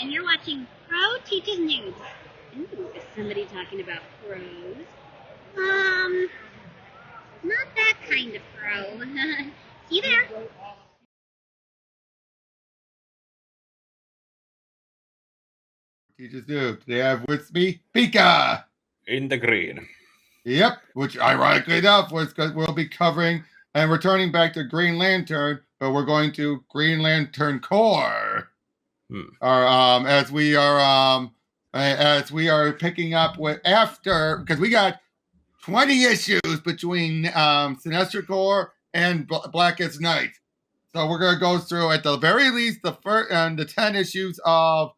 and you're watching Pro Teaches News. Ooh, is somebody talking about pros? Not that kind of pro. See you there. Teaches News. Today I have with me Pika. In the green. Yep, which ironically enough was because we'll be covering and returning back to Green Lantern, but we're going to Green Lantern Corps. As we are picking up with after, because we got 20 issues between Sinestro Corps and Blackest Night. So we're gonna go through at the very least the first and the 10 issues of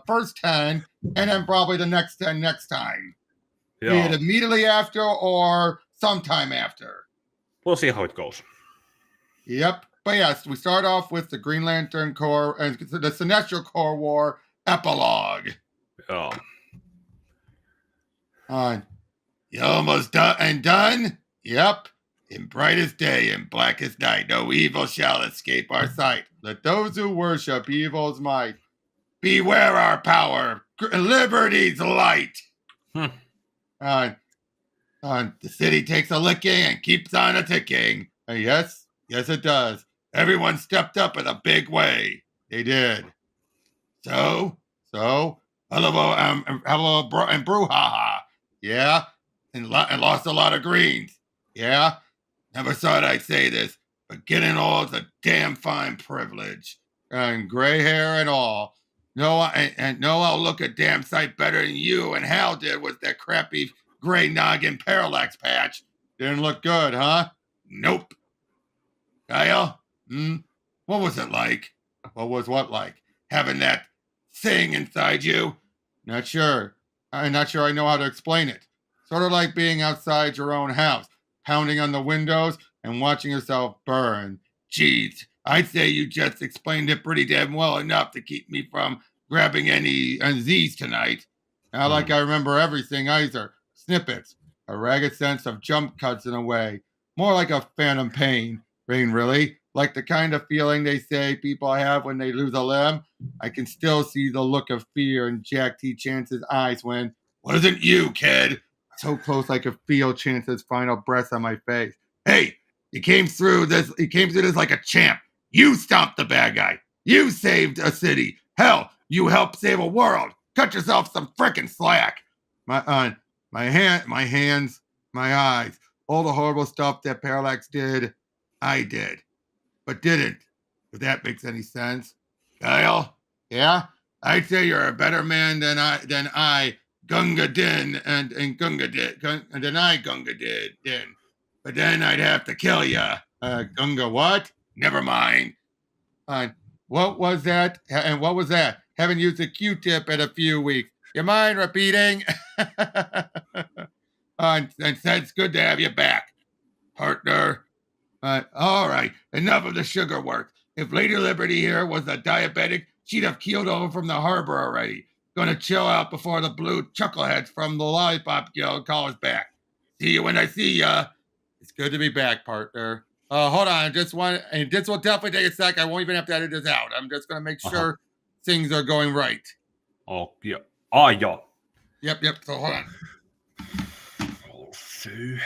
first 10, and then probably the next 10 next time. Yeah. Be it immediately after or sometime after. We'll see how it goes. Yep. But yes, we start off with the Green Lantern Corps and the Sinestro Corps War epilogue. Oh. You almost done? Yep. In brightest day and blackest night, no evil shall escape our sight. Let those who worship evil's might beware our power, liberty's light. The city takes a licking and keeps on a ticking. Yes, it does. Everyone stepped up in a big way. They did. So, hello and brouhaha. Yeah, and lost a lot of greens. Yeah, never thought I'd say this, but getting old is a damn fine privilege. And gray hair and all. I'll look a damn sight better than you and Hal did with that crappy gray noggin parallax patch. Didn't look good, huh? Nope. Kyle, what was it like? What was what like? Having that thing inside you? Not sure. I'm not sure I know how to explain it. Sort of like being outside your own house, pounding on the windows and watching yourself burn. Jeez, I'd say you just explained it pretty damn well enough to keep me from grabbing any Z's tonight. Not like I remember everything either. Snippets, a ragged sense of jump cuts in a way. More like a phantom pain. Really? Like the kind of feeling they say people have when they lose a limb? I can still see the look of fear in Jack T. Chance's eyes when, wasn't you, kid? So close I could feel Chance's final breath on my face. Hey, he came through this like a champ. You stomped the bad guy. You saved a city. Hell, you helped save a world. Cut yourself some frickin' slack. My hands, my eyes, all the horrible stuff that Parallax did, I did, but didn't. If that makes any sense. Kyle? Yeah? I'd say you're a better man than I Gunga Din and Gunga did, than I Gunga did. But then I'd have to kill ya. Gunga what? Never mind. What was that? And what was that? Haven't used a Q-tip in a few weeks. You mind repeating? And said it's good to have you back, partner. All right, enough of the sugar work. If Lady Liberty here was a diabetic, she'd have keeled over from the harbor already. Gonna chill out before the blue chuckleheads from the Lollipop Guild call us back. See you when I see ya. It's good to be back, partner. Hold on, this will definitely take a sec. I won't even have to edit this out. I'm just gonna make sure things are going right. Oh, yeah. Oh, yeah. Yep, so hold on. See.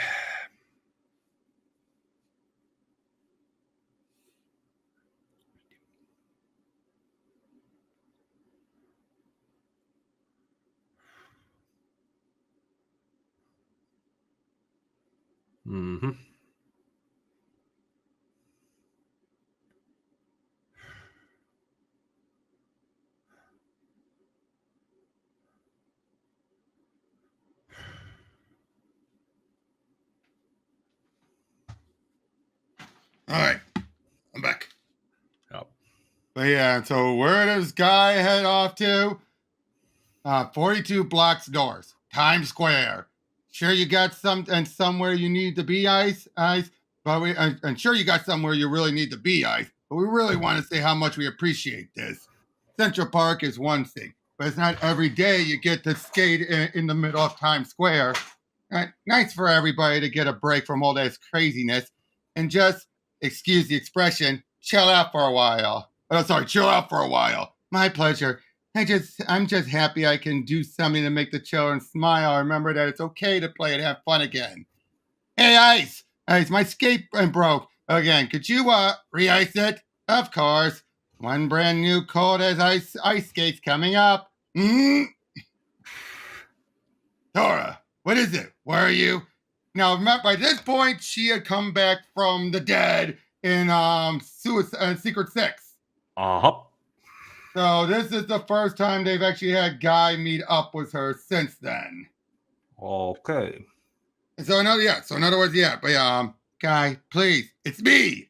All right, I'm back. Yep. But yeah, so where does Guy head off to? 42 blocks north, Times Square. Sure you got somewhere you need to be, Ice? But I'm sure you got somewhere you really need to be, Ice. But we really want to say how much we appreciate this. Central Park is one thing, but it's not every day you get to skate in the middle of Times Square. Nice for everybody to get a break from all this craziness and just, excuse the expression, chill out for a while. Chill out for a while. My pleasure. I'm just happy I can do something to make the children smile. Remember that it's okay to play and have fun again. Hey, Ice! Ice, my skate broke again. Could you re-ice it? Of course. One brand new cold as ice skates coming up. Tora, what is it? Where are you? Now, by this point, she had come back from the dead in Secret Six. Uh-huh. So this is the first time they've actually had Guy meet up with her since then. Okay. So in other words, Guy, please, it's me.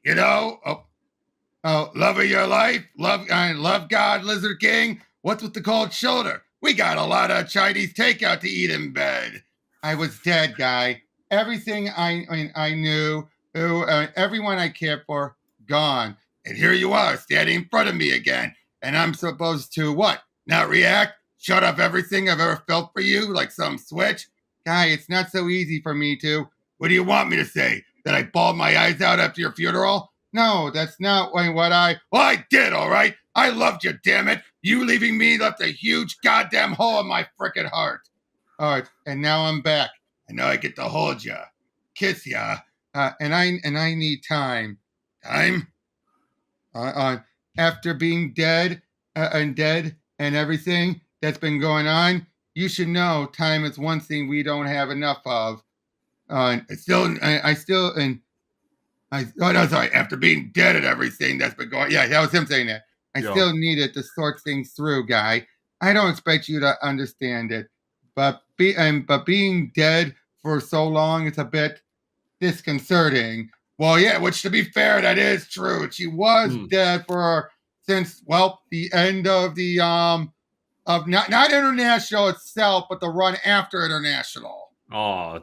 Oh, love of your life, love God, Lizard King. What's with the cold shoulder? We got a lot of Chinese takeout to eat in bed. I was dead, Guy. Everything I knew, everyone I cared for, gone. And here you are, standing in front of me again. And I'm supposed to what? Not react? Shut up everything I've ever felt for you, like some switch? Guy, it's not so easy for me to. What do you want me to say? That I bawled my eyes out after your funeral? No, that's not what I... Well, I did, all right? I loved you, damn it. You leaving me left a huge goddamn hole in my frickin' heart. All right, and now I'm back. And now I get to hold ya, kiss ya, and I need time. Time? After being dead and everything that's been going on, you should know time is one thing we don't have enough of. After being dead and everything that's been going, yeah, that was him saying that. I still needed to sort things through, Guy. I don't expect you to understand it, but being dead for so long is a bit disconcerting. Well, yeah, which to be fair, that is true. She was dead since the end of the of not International itself, but the run after International. Oh,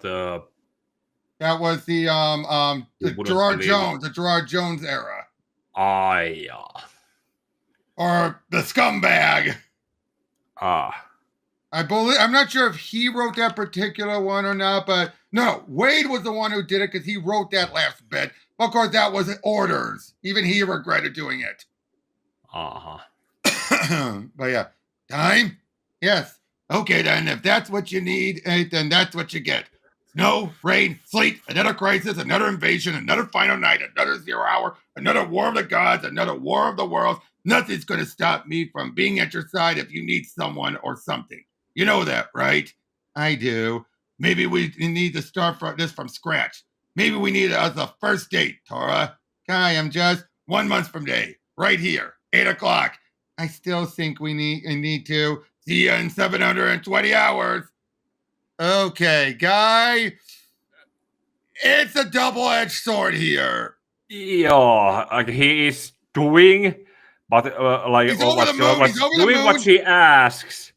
that was the Gerard Jones era. Yeah. Or the scumbag. I'm not sure if he wrote that particular one or not, but no, Wade was the one who did it because he wrote that last bit. Of course, that was orders. Even he regretted doing it. But yeah, time? Yes. Okay, then, if that's what you need, then that's what you get. Snow, rain, sleet, another crisis, another invasion, another final night, another 0 hour, another war of the gods, another war of the worlds. Nothing's going to stop me from being at your side if you need someone or something. You know that, right? I do. Maybe we need to start this from scratch. Maybe we need it as a first date, Tora. Guy, I'm just 1 month from today, right here, 8 o'clock. I still think we need to see you in 720 hours. Okay, Guy. It's a double-edged sword here. Yeah, he is doing, but he's over the moon. He's over the moon. What she asks,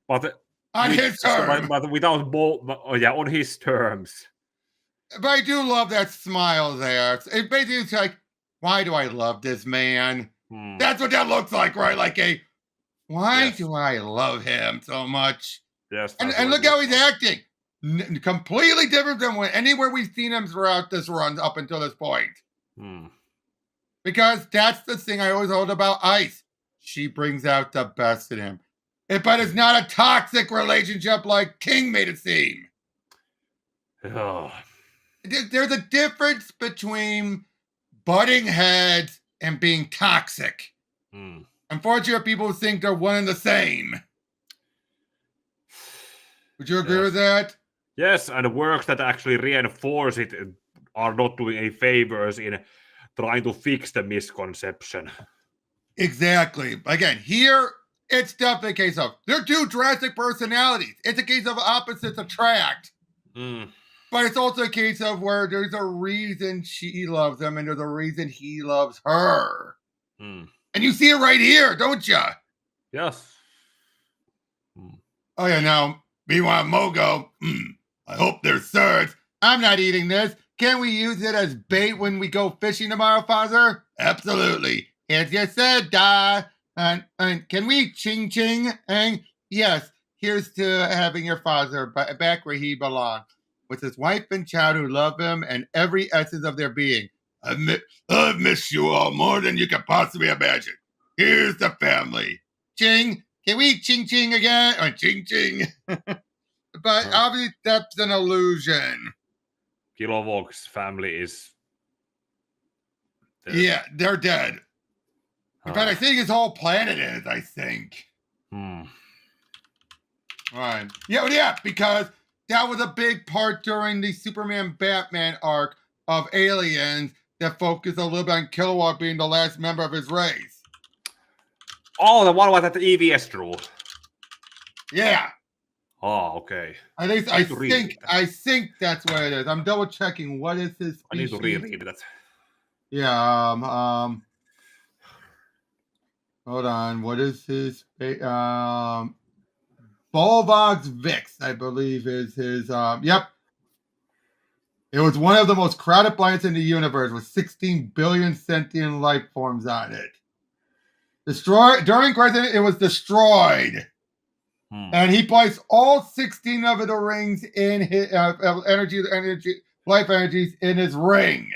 but on his terms. But without on his terms. But I do love that smile there. It basically is like, why do I love this man? That's what that looks like, right? Like why do I love him so much? Yes. And look how he's acting. Completely different than anywhere we've seen him throughout this run up until this point. Because that's the thing I always hold about Ice. She brings out the best in him. But it's not a toxic relationship like King made it seem. There's a difference between butting heads and being toxic. Unfortunately, people think they're one and the same. Would you agree with that? Yes, and works that actually reinforce it are not doing any favors in trying to fix the misconception. Exactly. Again, here, it's definitely a case of they're two drastic personalities. It's a case of opposites attract. But it's also a case of where there's a reason she loves him and there's a reason he loves her. And you see it right here, don't you? Yes. Oh, yeah, now, meanwhile, Mogo, I hope there's surge. I'm not eating this. Can we use it as bait when we go fishing tomorrow, Father? Absolutely. As you said, and can we ching? And yes, here's to having your father back where he belongs, with his wife and child who love him and every essence of their being. I've missed you all more than you can possibly imagine. Here's the family. ching. Can we ching ching again? Or ching ching. But obviously that's an illusion. Kilowog's family is dead. Yeah, they're dead. But I think his whole planet is, I think. Right. Yeah, because that was a big part during the Superman Batman arc of Aliens that focused a little bit on Kilowog being the last member of his race. Oh, the one was at the EVS rule. Yeah. Oh, okay. At least I think that's what it is. I'm double checking. What is his species? I need to reread that. Yeah. Hold on. What is his? Volvox Vix, I believe, is his. Yep. It was one of the most crowded planets in the universe with 16 billion sentient life forms on it. Destroyed during crisis, it was destroyed. And he placed all 16 of the rings in his life energies in his ring.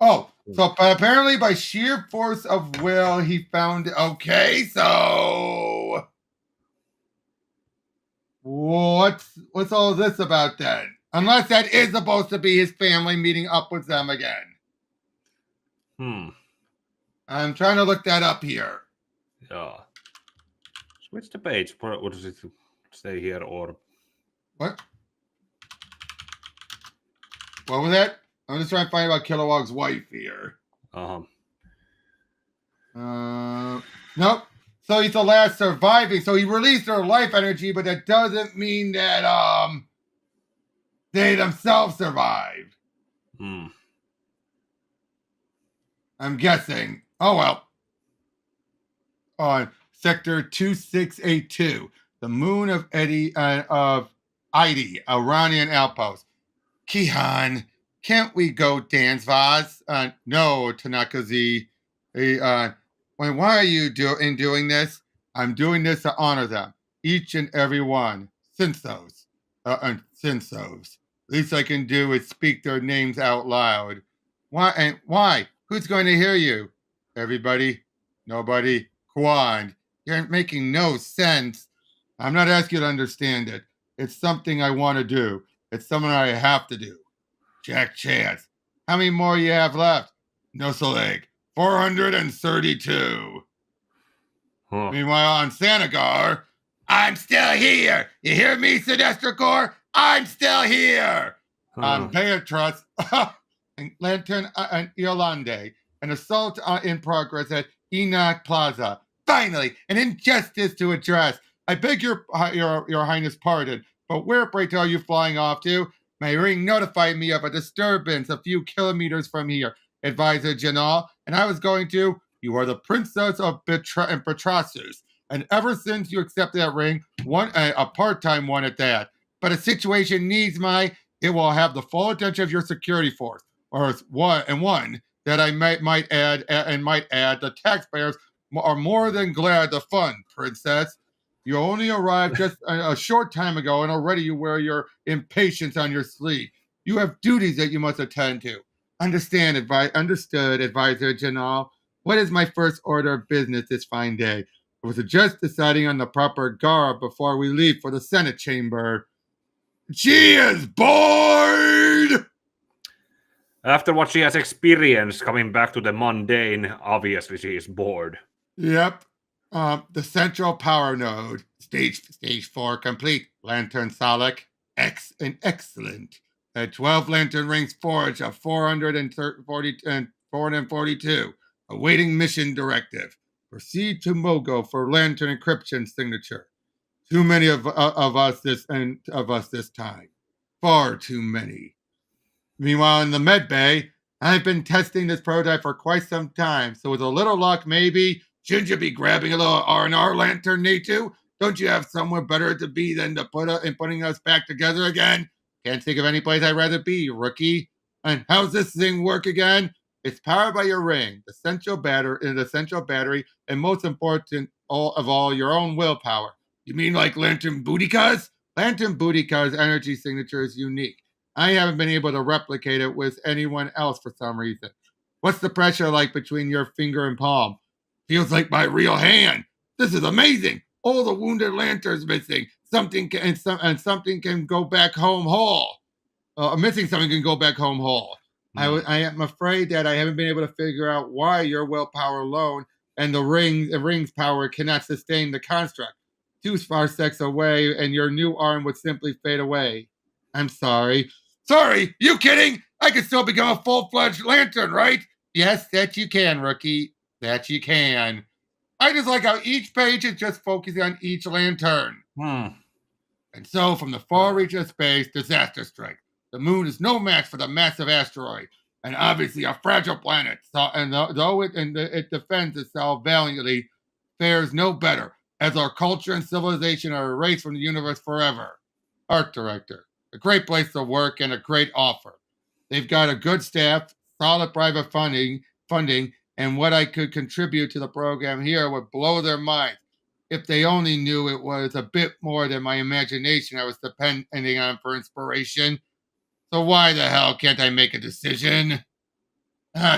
Oh, so apparently by sheer force of will, he found. Okay, so what's all this about then? Unless that is supposed to be his family meeting up with them again. I'm trying to look that up here. Yeah. Switch the page. What does it stay here or what? What was that? I'm just trying to find out Kilowog's wife here. Nope. So he's the last surviving. So he released her life energy, but that doesn't mean that they themselves survived. I'm guessing. Oh well. On Sector 2682, the moon of Idi, Iranian outpost. Kihan, can't we go dance, Vaz? No, Tanakazi. Why are you doing this? I'm doing this to honor them, each and every one. Sinsos. Sinsos. Least I can do is speak their names out loud. Why? Who's going to hear you? Everybody? Nobody? Quan, you're making no sense. I'm not asking you to understand it. It's something I want to do. It's something I have to do. Jack Chance, how many more you have left? No Soleg, 432. Meanwhile, on Sanagar, I'm still here. You hear me, Sinestro Corps? I'm still here. Beatrice and Lantern and Yolande. An assault in progress at Enoch Plaza. Finally, an injustice to address. I beg your Highness pardon, but where, pray tell, are you flying off to? My ring notified me of a disturbance a few kilometers from here, Advisor General, and I was going to. You are the Princess of Petrasus, and ever since you accepted that ring, a part-time one at that. But a situation needs it will have the full attention of your security force, or one that I might add the taxpayers are more than glad to fund, Princess. You only arrived just a short time ago, and already you wear your impatience on your sleeve. You have duties that you must attend to. Understood, Advisor General. What is my first order of business this fine day? I was just deciding on the proper garb before we leave for the Senate chamber. She is bored! After what she has experienced coming back to the mundane, obviously she is bored. Yep. The central power node, stage 4 complete. Lantern Solek, excellent. 12 lantern rings forged of 442. Awaiting mission directive. Proceed to Mongul for lantern encryption signature. Too many of us this time. Far too many. Meanwhile, in the med bay, I've been testing this prototype for quite some time, so with a little luck, maybe, shouldn't you be grabbing a little R&R lantern, Natu? Don't you have somewhere better to be than to putting us back together again? Can't think of any place I'd rather be, rookie. And how's this thing work again? It's powered by your ring, the central battery, and most important of all, your own willpower. You mean like Lantern Bootycuz? Lantern Bootycuz energy signature is unique. I haven't been able to replicate it with anyone else for some reason. What's the pressure like between your finger and palm? Feels like my real hand. This is amazing. All the wounded lanterns missing. Something can go back home whole. Missing something can go back home whole. I am afraid that I haven't been able to figure out why your willpower alone and the ring's power cannot sustain the construct. 2 parsecs away, and your new arm would simply fade away. I'm sorry. Sorry? You kidding? I can still become a full-fledged lantern, right? Yes, that you can, rookie. That you can. I just like how each page is just focusing on each lantern. And so, from the far reach of space, disaster strikes. The moon is no match for the massive asteroid, and obviously a fragile planet. Though it defends itself valiantly, fares no better, as our culture and civilization are erased from the universe forever. Art director, a great place to work and a great offer. They've got a good staff, solid private funding, and what I could contribute to the program here would blow their minds. If they only knew it was a bit more than my imagination I was depending on for inspiration. So why the hell can't I make a decision?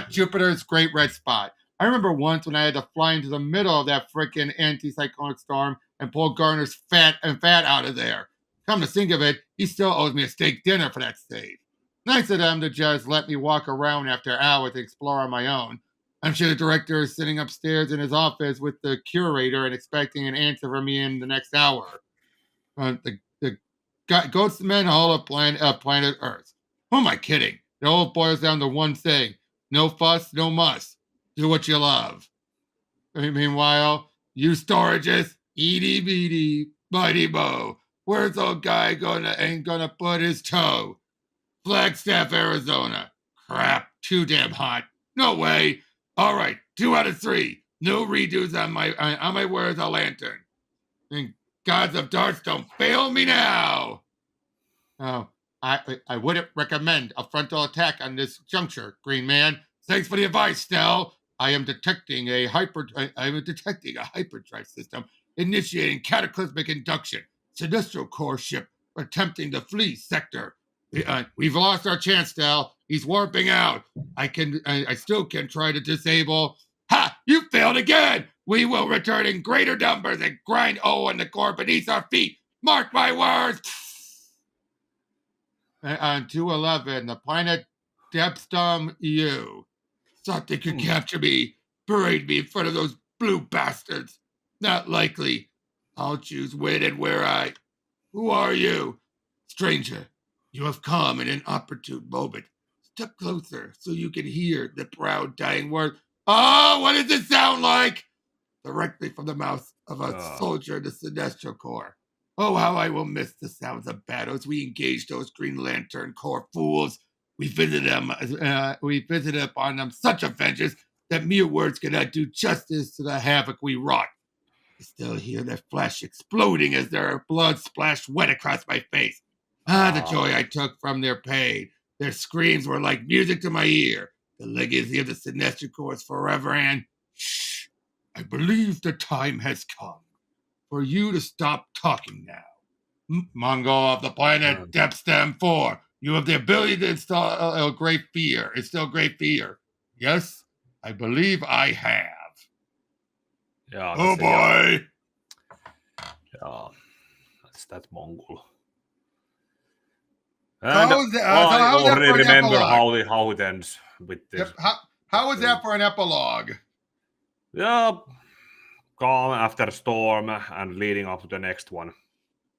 Jupiter's great red spot. I remember once when I had to fly into the middle of that frickin' anticyclonic storm and pull Garner's fat out of there. Come to think of it, he still owes me a steak dinner for that save. Nice of them to just let me walk around after hours and explore on my own. I'm sure the director is sitting upstairs in his office with the curator and expecting an answer from me in the next hour. The Ghost Men Hall of planet Earth. Who am I kidding? It all boils down to one thing. No fuss, no muss. Do what you love. Meanwhile, you storages, itty bitty, mighty mo. Where's old guy ain't gonna put his toe? Flagstaff, Arizona. Crap, too damn hot. No way. All right, 2 out of 3. No redos on my word as a lantern. And gods of darts, don't fail me now. Oh, I wouldn't recommend a frontal attack on this juncture, Green Man. Thanks for the advice, Snell. I am detecting a hyperdrive system initiating cataclysmic induction. Sinestro Corps ship attempting to flee sector. We've lost our chance, Snell. He's warping out. I still can try to disable. Ha! You failed again. We will return in greater numbers and grind and the core beneath our feet. Mark my words. On 211, the planet Depstum EU. Thought they could capture me, parade me in front of those blue bastards. Not likely. I'll choose when and where Who are you? Stranger, you have come in an opportune moment. Step closer so you can hear the proud dying word. Oh, what does it sound like? Directly from the mouth of a soldier in the Sinestro Corps. Oh, how I will miss the sounds of battle as we engage those Green Lantern Corps fools. We visited upon them such a vengeance that mere words cannot do justice to the havoc we wrought. I still hear their flesh exploding as their blood splashed wet across my face. The joy I took from their pain. Their screams were like music to my ear. The legacy of the Sinestro Corps is forever, and shh, I believe the time has come for you to stop talking now. Mongul of the planet Depstem 4, you have the ability to instill great fear. Yes, I believe I have. Yeah, oh boy. Yeah, that's Mongul. I already remember how it ends with this. Yep. How was that for an epilogue? Yeah, calm after storm and leading up to the next one.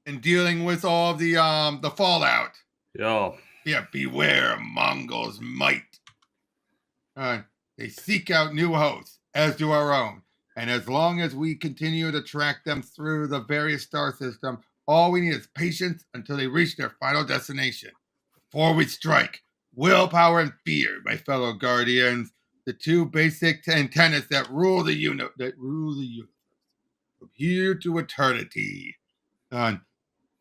And dealing with all the fallout. Yeah. Yeah, beware Mongul's might. They seek out new hosts, as do our own. And as long as we continue to track them through the various star systems, all we need is patience until they reach their final destination. Before we strike, willpower and fear, my fellow guardians, the 2 basic tenets that rule the universe. From here to eternity. All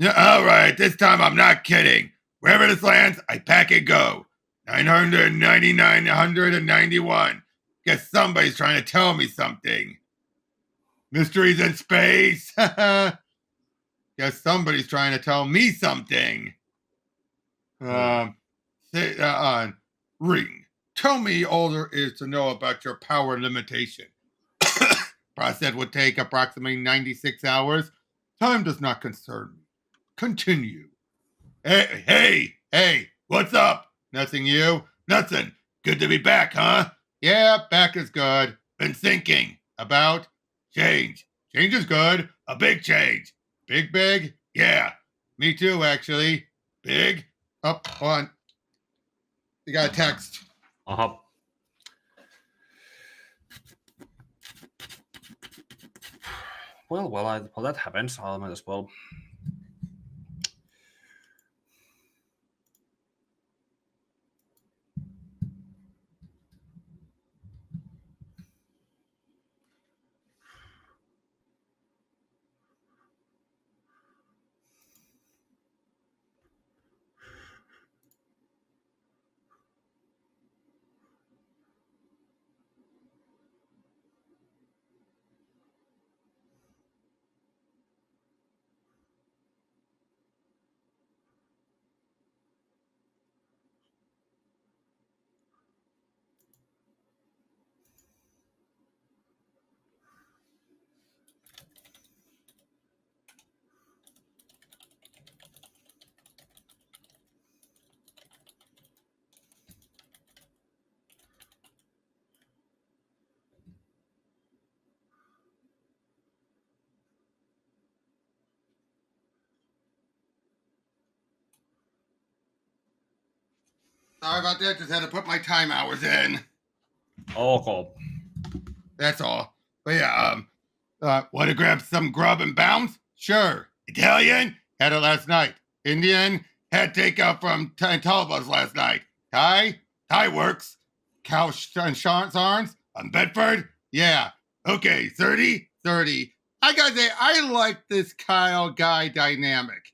right, this time I'm not kidding. Wherever this lands, I pack and go. 991. Guess somebody's trying to tell me something. Mysteries in space. Guess somebody's trying to tell me something. Ring. Tell me all there is to know about your power limitation. Process would take approximately 96 hours. Time does not concern me. Continue. Hey, what's up? Nothing you? Nothing. Good to be back, huh? Yeah, back is good. Been thinking about change. Change is good. A big change. Big? Yeah. Me too, actually. Big? Oh, hold on. You got a text. Uh-huh. Well, that happens. I might as well. Sorry about that. Just had to put my time hours in. Okay. That's all. But yeah, want to grab some grub and bounce? Sure. Italian? Had it last night. Indian? Had takeout from Talbot's last night. Thai? Thai works. Cow and Sarns? On Bedford? Yeah. Okay, 30? 30. I gotta say, I like this Kyle guy dynamic.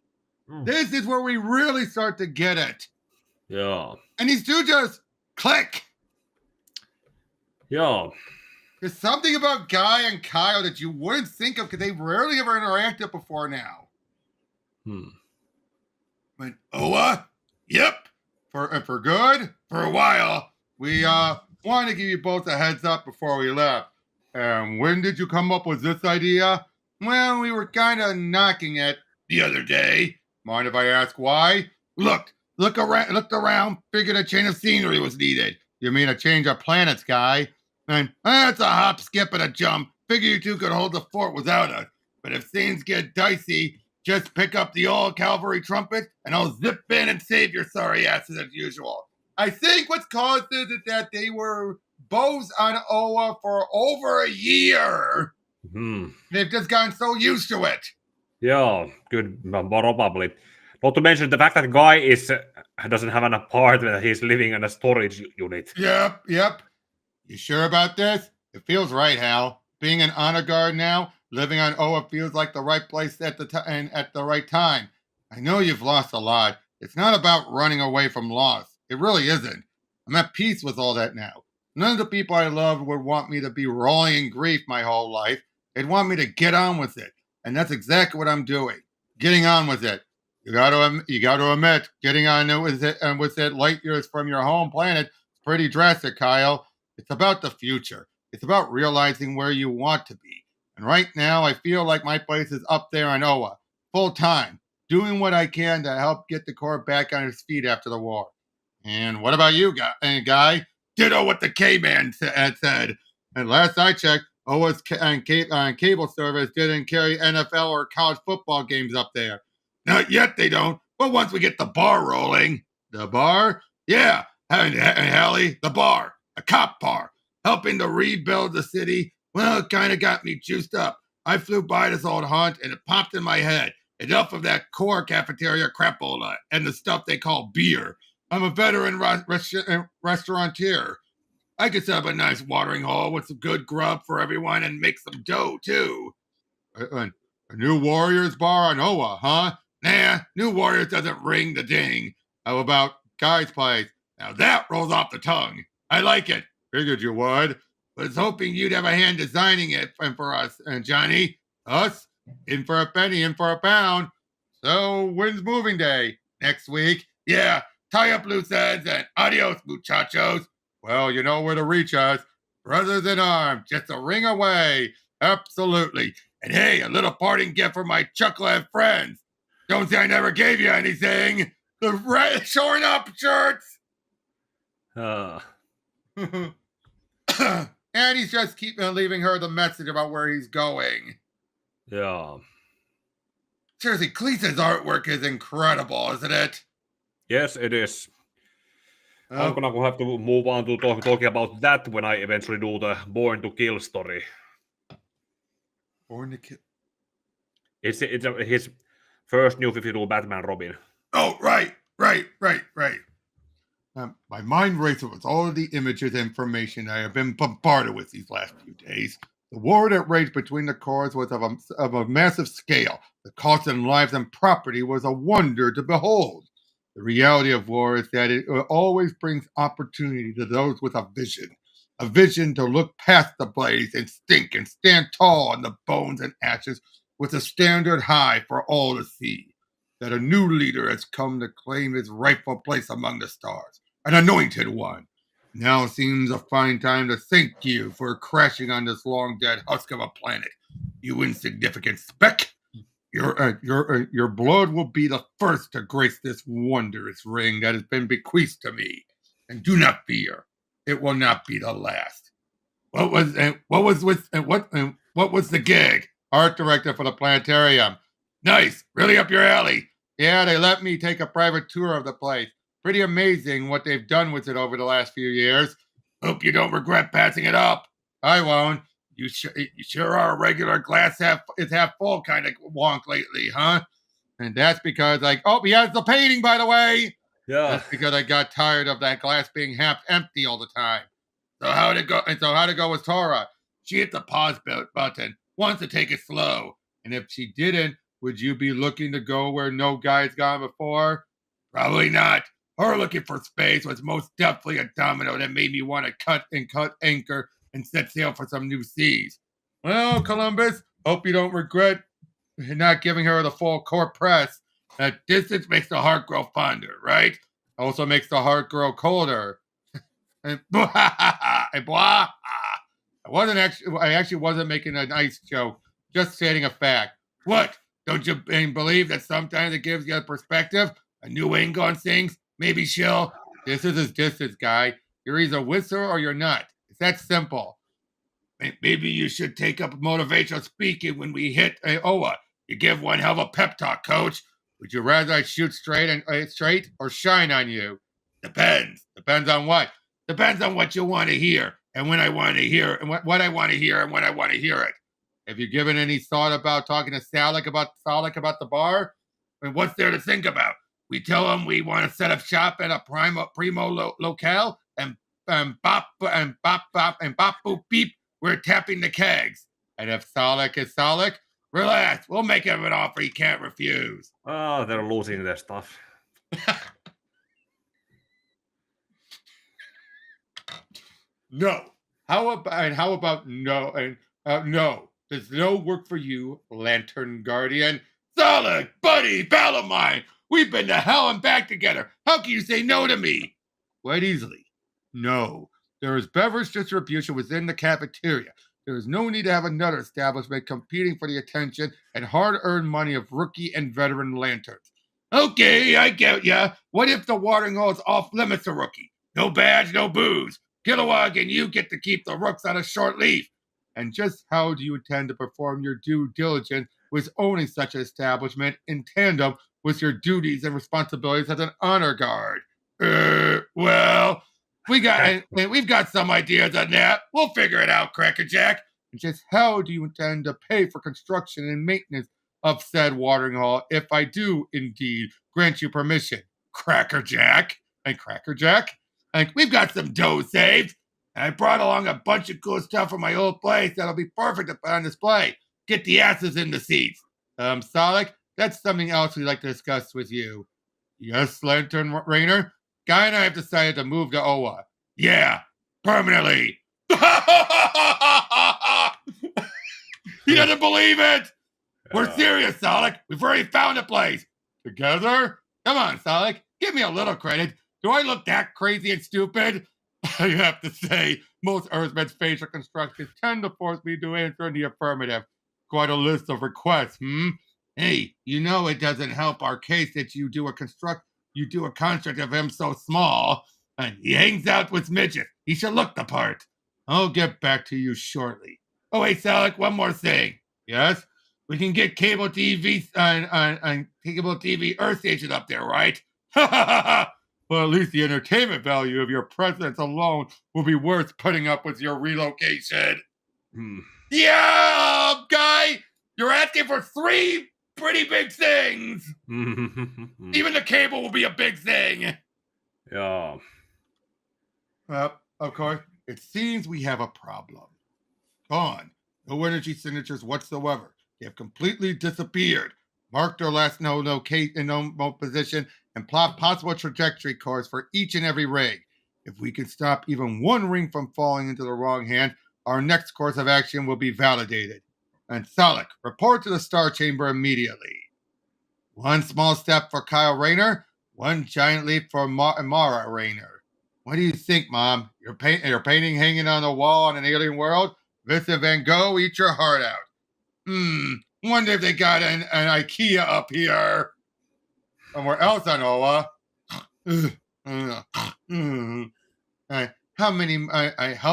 This is where we really start to get it. Yeah. And these two just click. Yeah. There's something about Guy and Kyle that you wouldn't think of because they've rarely ever interacted before now. But Oa? Yep. For good? For a while. We wanted to give you both a heads up before we left. And when did you come up with this idea? Well, we were kind of knocking it the other day. Mind if I ask why? Looked around, figured a change of scenery was needed. You mean a change of planets, Guy? And that's a hop, skip, and a jump. Figure you two could hold the fort without us. But if things get dicey, just pick up the old cavalry trumpet, and I'll zip in and save your sorry asses as usual. I think what's caused this is that they were bows on Oa for over a year. They've just gotten so used to it. Yeah, good, probably. Not to mention the fact that Guy doesn't have an apartment; he's living in a storage unit. Yep. You sure about this? It feels right, Hal. Being an honor guard now, living on Oa feels like the right place at the right time. I know you've lost a lot. It's not about running away from loss. It really isn't. I'm at peace with all that now. None of the people I loved would want me to be rolling in grief my whole life. They'd want me to get on with it. And that's exactly what I'm doing. Getting on with it. You got to admit, getting on with it light years from your home planet is pretty drastic, Kyle. It's about the future. It's about realizing where you want to be. And right now, I feel like my place is up there on Oa, full time, doing what I can to help get the Corps back on its feet after the war. And what about you, Guy? Ditto what the K-Man had said. And last I checked, Oa's cable service didn't carry NFL or college football games up there. Not yet, they don't. But once we get the bar rolling. The bar? Yeah. And Hallie, the bar. A cop bar. Helping to rebuild the city. Well, it kind of got me juiced up. I flew by this old haunt and it popped in my head. Enough of that core cafeteria crapola and the stuff they call beer. I'm a veteran restaurateur. I could set up a nice watering hole with some good grub for everyone and make some dough, too. A new Warriors bar on Oa, huh? Nah, New Warriors doesn't ring the ding. How about Guy's place? Now that rolls off the tongue. I like it. Figured you would. Was hoping you'd have a hand designing it for us. And Johnny, us? In for a penny, in for a pound. So when's moving day? Next week? Yeah, tie up loose ends and adios, muchachos. Well, you know where to reach us. Brothers in arms, just a ring away. Absolutely. And hey, a little parting gift for my chucklehead friends. Don't say I never gave you anything. The red showing up shirts. Uh, And he's just leaving her the message about where he's going. yeah. Seriously, Cleese's artwork is incredible, isn't it? Yes, it is. I'm gonna have to move on to talking about that when I eventually do the Born to Kill story. Born to Kill. It's his first New 52 Batman Robin. Oh, right. My mind races with all of the images and information I have been bombarded with these last few days. The war that raged between the corps was of a massive scale. The cost in lives and property was a wonder to behold. The reality of war is that it always brings opportunity to those with a vision to look past the blaze and stink and stand tall on the bones and ashes with a standard high for all to see. That a new leader has come to claim his rightful place among the stars, an anointed one. Now seems a fine time to thank you for crashing on this long-dead husk of a planet. You insignificant speck. Your blood will be the first to grace this wondrous ring that has been bequeathed to me. And do not fear, it will not be the last. What was the gig? Art director for the planetarium. Nice, really up your alley. Yeah, they let me take a private tour of the place. Pretty amazing what they've done with it over the last few years. Hope you don't regret passing it up. I won't. You sure are a regular glass half full kind of wonk lately, huh? And that's because he has the painting, by the way. Yeah. That's because I got tired of that glass being half empty all the time. So how'd it go with Tora? She hit the pause button, wants to take it slow. And if she didn't, would you be looking to go where no guy's gone before? Probably not. Her looking for space was most definitely a domino that made me want to cut anchor and set sail for some new seas. Well, Columbus, hope you don't regret not giving her the full court press. That distance makes the heart grow fonder, right? Also makes the heart grow colder. And I actually wasn't making a nice joke, just stating a fact. What? Don't you believe that sometimes it gives you a perspective, a new angle on things? Maybe she'll. This is his distance, guy. You're either with her or you're not. It's that simple. Maybe you should take up motivational speaking when we hit Oa. You give one hell of a pep talk, coach. Would you rather I shoot straight or shine on you? Depends. Depends on what? Depends on what you want to hear and when I want to hear and what I want to hear and when I want to hear it. Have you given any thought about talking to Salik about the bar? I mean, what's there to think about? We tell him we want to set up shop at a primo locale and bop boop beep. We're tapping the kegs. And if Salik is Salik, relax. We'll make him an offer he can't refuse. Oh, they're losing their stuff. No. How about no? No. Does no work for you, Lantern Guardian? Salik, buddy, pal of mine. We've been to hell and back together. How can you say no to me? Quite easily. No. There is beverage distribution within the cafeteria. There is no need to have another establishment competing for the attention and hard-earned money of rookie and veteran lanterns. Okay, I get ya. What if the watering hole is off limits to rookie? No badge, no booze. Kilowog and you get to keep the rooks on a short leaf. And just how do you intend to perform your due diligence with owning such an establishment in tandem with your duties and responsibilities as an honor guard? Well, we've got some ideas on that. We'll figure it out, Crackerjack. And just how do you intend to pay for construction and maintenance of said watering hole if I do indeed grant you permission, Crackerjack? And Crackerjack? Like, we've got some dough saved. And I brought along a bunch of cool stuff from my old place that'll be perfect to put on display. Get the asses in the seats. Salik, that's something else we'd like to discuss with you. Yes, Lantern Rainer? Guy and I have decided to move to Oa. Yeah, permanently. He doesn't believe it. We're serious, Salik. We've already found a place. Together? Come on, Salik. Give me a little credit. Do I look that crazy and stupid? I have to say, most Earthmen's facial constructions tend to force me to answer in the affirmative. Quite a list of requests, Hey, you know it doesn't help our case that you do a construct of him so small, and he hangs out with midgets. He should look the part. I'll get back to you shortly. Oh, wait, Salik, one more thing. Yes? We can get cable TV on cable TV Earth Station up there, right? Well, at least the entertainment value of your presence alone will be worth putting up with your relocation. Yeah, guy, you're asking for 3 pretty big things. Even the cable will be a big thing. Yeah. Well, of course, it seems we have a problem. Gone. No energy signatures whatsoever. They have completely disappeared. Mark their last no position and plot possible trajectory course for each and every ring. If we can stop even one ring from falling into the wrong hand, our next course of action will be validated. And Salik, report to the Star Chamber immediately. One small step for Kyle Rayner, one giant leap for Mara Rayner. What do you think, Mom? Your painting hanging on the wall on an alien world? Vincent Van Gogh, eat your heart out. Wonder if they got an IKEA up here. Somewhere else on Oa. How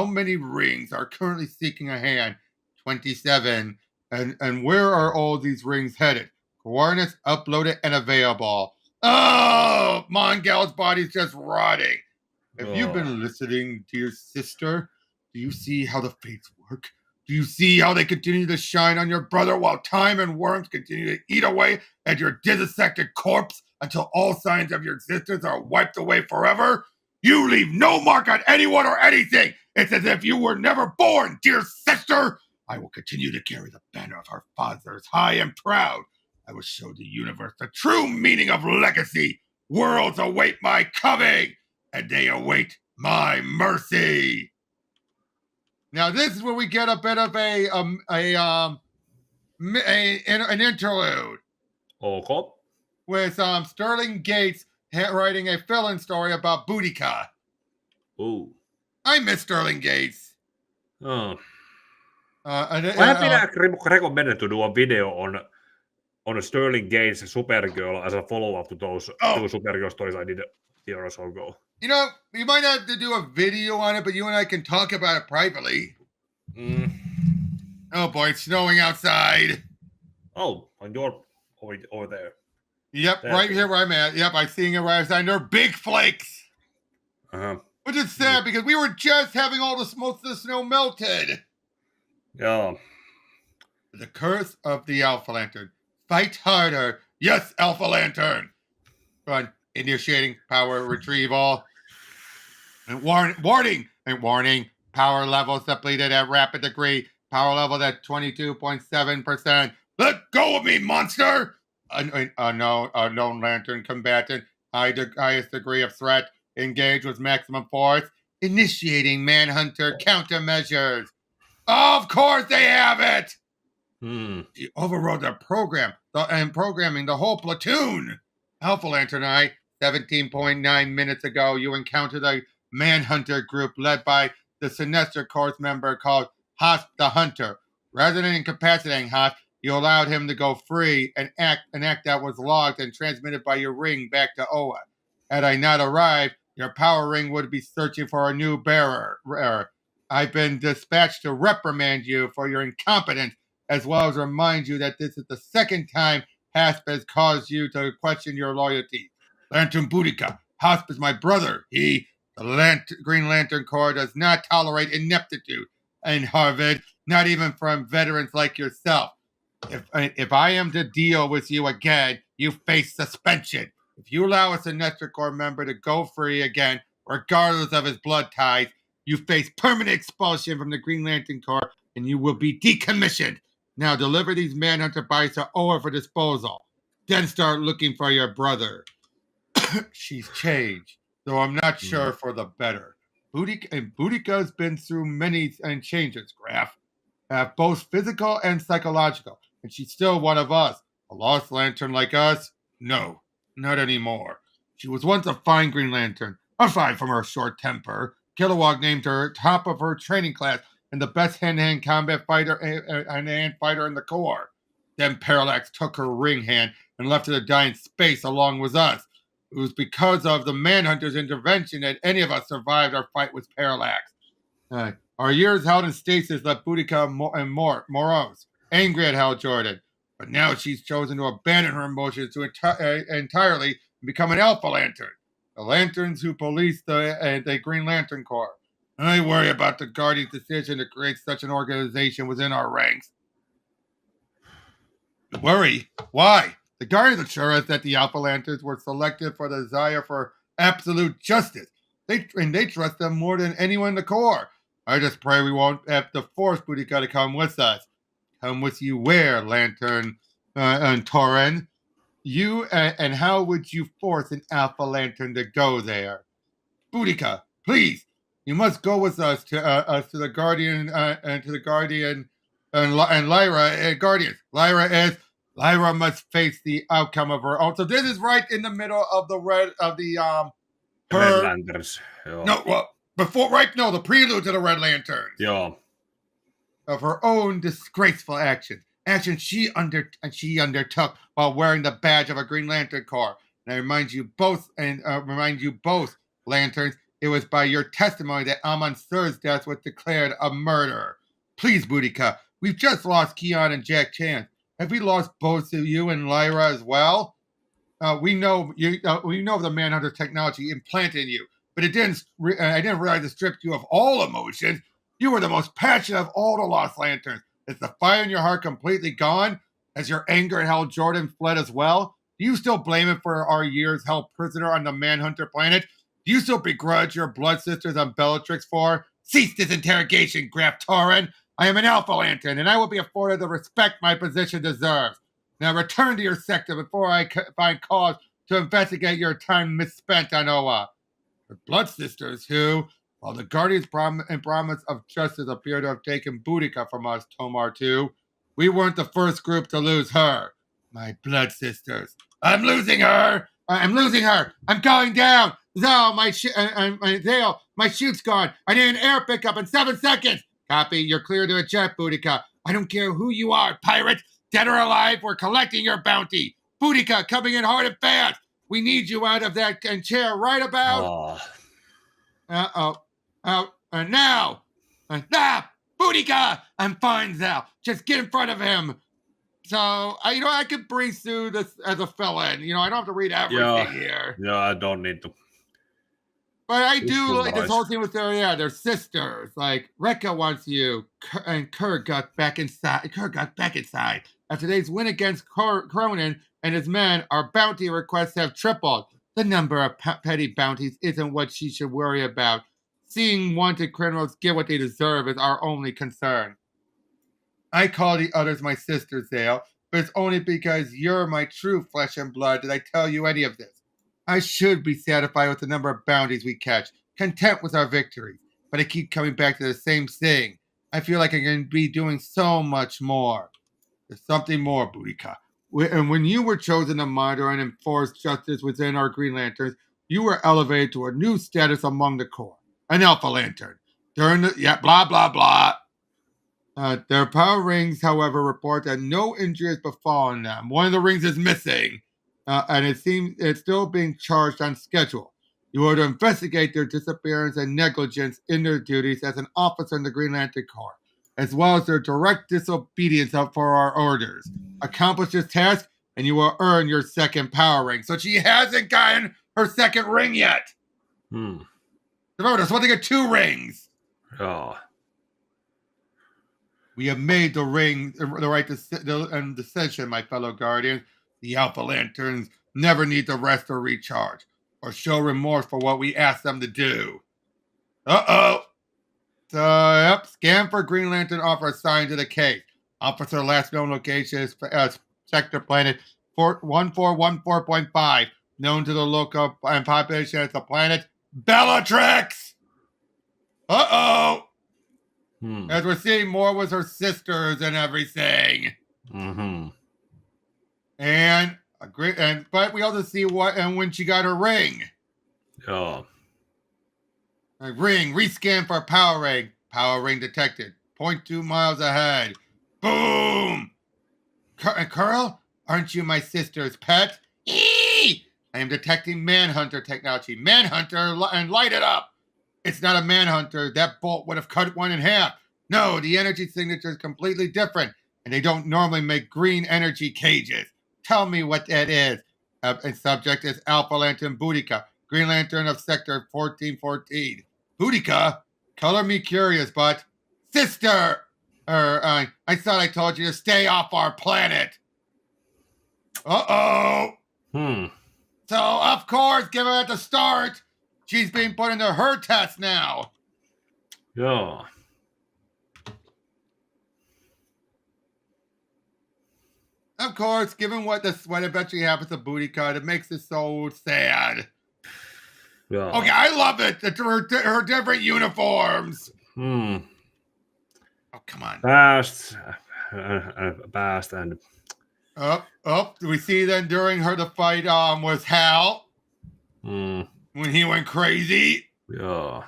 many rings are currently seeking a hand? 27. And where are all these rings headed? Coordinates uploaded and available. Oh, Mongul's body's just rotting. Have you been listening to your sister? Do you see how the fates work? Do you see how they continue to shine on your brother while time and worms continue to eat away at your dissected corpse until all signs of your existence are wiped away forever? You leave no mark on anyone or anything. It's as if you were never born, dear sister. I will continue to carry the banner of our fathers high and proud. I will show the universe the true meaning of legacy. Worlds await my coming, and they await my mercy. Now, this is where we get a bit of an interlude. Okay. With Sterling Gates writing a fill-in story about Boudica. Ooh. I miss Sterling Gates. I have been recommended to do a video on Sterling Gates' Supergirl as a follow-up to those 2 Supergirl stories I did a year or so ago. You know, we might have to do a video on it, but you and I can talk about it privately. Oh boy, it's snowing outside. Oh, and you're over there. Yep, that's right here where I'm at. Yep, I'm seeing it right outside. They're big flakes. Which is sad because we were just having all most of the snow melted. Yeah. The curse of the Alpha Lantern. Fight harder. Yes, Alpha Lantern. Run. Initiating power retrieval. And warning. Power levels depleted at rapid degree. Power level at 22.7%. Let go of me, monster! A known Lantern combatant. Highest degree of threat. Engage with maximum force. Initiating Manhunter countermeasures. Of course they have it! He overrode their program and programming the whole platoon. Alpha Lantern and I, 17.9 minutes ago, you encountered a Manhunter group led by the Sinestro Corps member called Hosp the Hunter. Rather than incapacitating Hosp, you allowed him to go free, an act that was logged and transmitted by your ring back to Oa. Had I not arrived, your power ring would be searching for a new bearer. I've been dispatched to reprimand you for your incompetence, as well as remind you that this is the second time Hasp has caused you to question your loyalty. Lantern Boudica, Hasp is my brother. The Green Lantern Corps does not tolerate ineptitude. And Harvard, not even from veterans like yourself. If I am to deal with you again, you face suspension. If you allow a Sinestro Corps member to go free again, regardless of his blood ties, you face permanent expulsion from the Green Lantern Corps, and you will be decommissioned. Now deliver these Manhunter bodies to Oa for disposal. Then start looking for your brother. She's changed, though I'm not sure for the better. Boudica's been through many changes, Graf. Both physical and psychological. And she's still one of us. A lost Lantern like us? No, not anymore. She was once a fine Green Lantern, aside from her short temper. Kilowog named her top of her training class and the best hand-to-hand combat fighter hand fighter in the Corps. Then Parallax took her ring hand and left her to die in space along with us. It was because of the Manhunter's intervention that any of us survived our fight with Parallax. Our years held in stasis left Boudica and morose, angry at Hal Jordan. But now she's chosen to abandon her emotions entirely and become an Alpha Lantern. The Lanterns who police the Green Lantern Corp. I worry about the Guardian's decision to create such an organization within our ranks. Worry? Why? The Guardians assure us that the Alpha Lanterns were selected for the desire for absolute justice. They trust them more than anyone in the Corps. I just pray we won't have to force Boudica to come with us. Come with you where, Lantern and Torren? You and how would you force an Alpha Lantern to go there? Boudica, please, you must go with us to the Guardian and to the Guardian and Lyra Guardians. Lyra must face the outcome of her own. So this is right in the middle of the Red Lanterns. Joo. No, well, the prelude to the Red Lanterns. Joo. Of her own disgraceful actions she undertook while wearing the badge of a Green Lantern Corps. And I remind you both, Lanterns, it was by your testimony that Al-Mansur's death was declared a murder. Please, Boudica, we've just lost Keon and Jack Chance. Have we lost both of you and Lyra as well? We know the Manhunter technology implanted in you, but I didn't realize it stripped you of all emotions. You were the most passionate of all the Lost Lanterns. Is the fire in your heart completely gone? Has your anger at Hal Jordan fled as well? Do you still blame him for our years held prisoner on the Manhunter planet? Do you still begrudge your blood sisters on Bellatrix for? Cease this interrogation, Graf Torren. I am an Alpha Lantern, and I will be afforded the respect my position deserves. Now return to your sector before I find cause to investigate your time misspent on Oa. The blood sisters who, while the Guardians' promise of justice appear to have taken Boudica from us, Tomar 2, we weren't the first group to lose her. My blood sisters. I'm losing her! I'm going down! Zal, my chute's gone. I need an air pickup in 7 seconds. Copy, you're clear to eject, Boudica. I don't care who you are, pirate. Dead or alive, we're collecting your bounty. Boudica, coming in hard and fast. We need you out of that chair right about... And now! Boudica! I'm fine, Zal. Just get in front of him. So, I could breeze through this as a fill-in. I don't have to read everything here. Yeah, I don't need to. But I do like this whole thing with their sisters. Like, Rekka wants you, and Kirk got back inside. After today's win against Cronin and his men, our bounty requests have tripled. The number of petty bounties isn't what she should worry about. Seeing wanted criminals get what they deserve is our only concern. I call the others my sisters, Zale, but it's only because you're my true flesh and blood that I tell you any of this. I should be satisfied with the number of bounties we catch, content with our victories, but I keep coming back to the same thing. I feel like I can be doing so much more. There's something more, Boudica. And when you were chosen to monitor and enforce justice within our Green Lanterns, you were elevated to a new status among the Corps, an Alpha Lantern. Blah, blah, blah. Their power rings, however, report that no injury has befallen them. One of the rings is missing, and it seems it's still being charged on schedule. You are to investigate their disappearance and negligence in their duties as an officer in the Green Lantern Corps, as well as their direct disobedience for our orders. Accomplish this task, and you will earn your second power ring. So she hasn't gotten her second ring yet. Remember, there's one to get 2 rings. Oh. We have made the right decision, my fellow Guardians. The Alpha Lanterns never need to rest or recharge, or show remorse for what we asked them to do. So, scan for Green Lantern offer assigned to the case. Officer last known location is sector planet 1414.5, known to the local and population as the planet Bellatrix. As we're seeing more with her sisters and everything. But we also see when she got her ring. Yeah. Ring, rescan for power ring. Power ring detected. 0.2 miles ahead. Boom! Curl, aren't you my sister's pet? Eee! I am detecting Manhunter technology. Manhunter, and light it up! It's not a Manhunter. That bolt would have cut one in half. No, the energy signature is completely different, and they don't normally make green energy cages. Tell me what that is. And subject is Alpha Lantern Boudica, Green Lantern of Sector 1414. Boudica? Color me curious, but... Sister! I thought I told you to stay off our planet. Uh-oh! So, of course, give her at the start. She's being put into her test now. Yeah. Of course, given what eventually happens to Boudica, it makes it so sad. Yeah. Okay, I love it. Her different uniforms. Oh, come on. Past and... We see then during her the fight was Hal. When he went crazy. Yeah.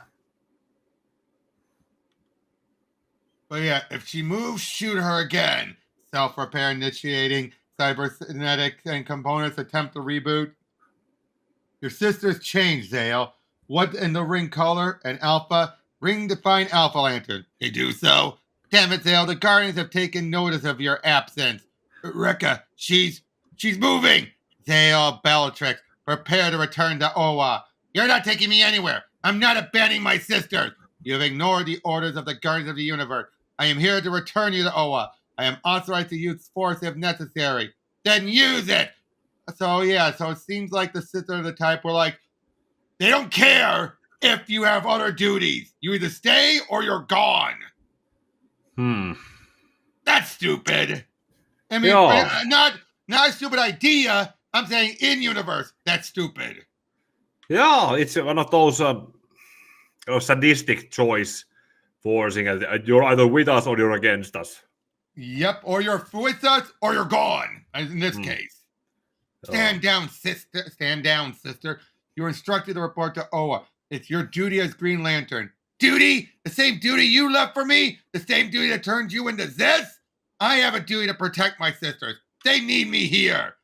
But yeah, if she moves, shoot her again. Self-repair initiating. Cybernetic and components attempt to reboot. Your sister's changed, Zale. What in the ring color? And Alpha. Ring define Alpha Lantern. They do so. Damn it, Zale. The Guardians have taken notice of your absence. Rekka, she's moving. Zale, Bellatrix, prepare to return to Oa. You're not taking me anywhere. I'm not abandoning my sisters. You have ignored the orders of the Guardians of the Universe. I am here to return you to Oa. I am authorized to use force if necessary. Then use it. So yeah, so it seems like the sisters are the type where like they don't care if you have other duties. You either stay or you're gone. That's stupid. I mean, not a stupid idea. I'm saying in universe, that's stupid. Yeah, it's one of those sadistic choice forcing. You're either with us or you're against us. Yep, or you're with us or you're gone. In this case, stand down, sister. Stand down, sister. You're instructed to report to Oa. It's your duty as Green Lantern. Duty? The same duty you left for me? The same duty that turned you into this? I have a duty to protect my sisters. They need me here.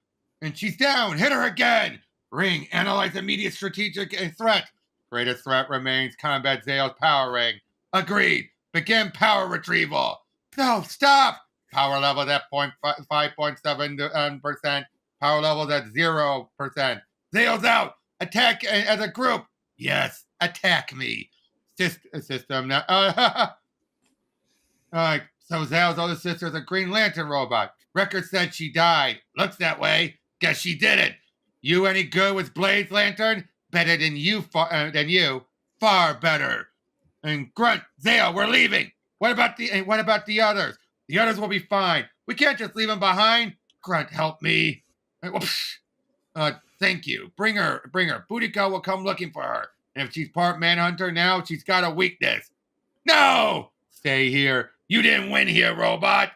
And she's down. Hit her again. Ring. Analyze immediate strategic threat. Greatest threat remains combat Zale's power ring. Agreed. Begin power retrieval. No, stop. Power level at 5.7%. Power level at 0%. Zale's out. Attack as a group. Yes, attack me. System now. Alright, so Zale's older sister is a Green Lantern robot. Record said she died. Looks that way. Guess she did it. You any good with Blaze Lantern? Better than you. Far better. And Grunt, Zale, we're leaving. What about the others? The others will be fine. We can't just leave them behind. Grunt, help me. Thank you. Bring her. Boudica will come looking for her. And if she's part Manhunter now, she's got a weakness. No! Stay here. You didn't win here, robot.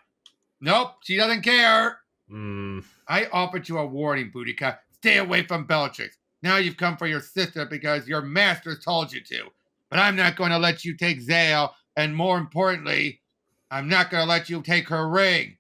Nope, she doesn't care. I offered you a warning, Boudica. Stay away from Bellatrix. Now you've come for your sister because your master told you to. But I'm not going to let you take Zale, and more importantly, I'm not going to let you take her ring.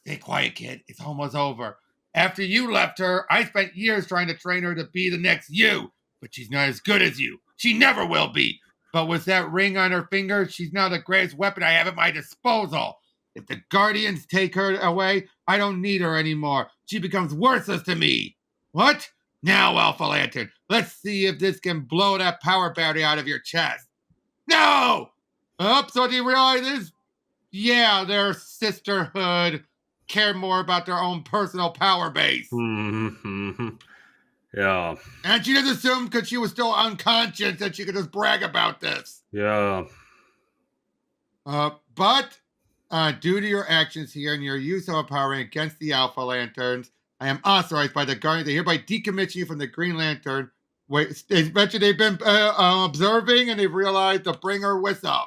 Stay quiet, kid. It's almost over. After you left her, I spent years trying to train her to be the next you. But she's not as good as you. She never will be. But with that ring on her finger, she's now the greatest weapon I have at my disposal. If the Guardians take her away, I don't need her anymore. She becomes worthless to me. What? Now, Alpha Lantern, let's see if this can blow that power battery out of your chest. No! So do you realize this? Yeah, their sisterhood care more about their own personal power base. Yeah. And she just assumed because she was still unconscious that she could just brag about this. Yeah. But due to your actions here and your use of a power ring against the Alpha Lanterns, I am authorized by the Guardian to hereby decommission you from the Green Lantern. Wait, they mentioned they've been observing and they've realized to bring her with them.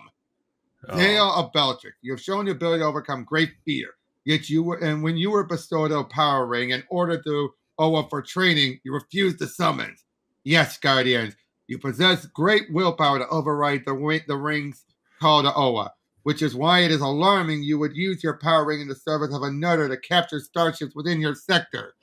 Zale of Bellatrix, you have shown the ability to overcome great fear. Yet when you were bestowed a power ring and ordered to Oa for training, you refused the summons. Yes, Guardians, You possess great willpower to override the ring's call to Oa, which is why it is alarming you would use your power ring in the service of another to capture starships within your sector.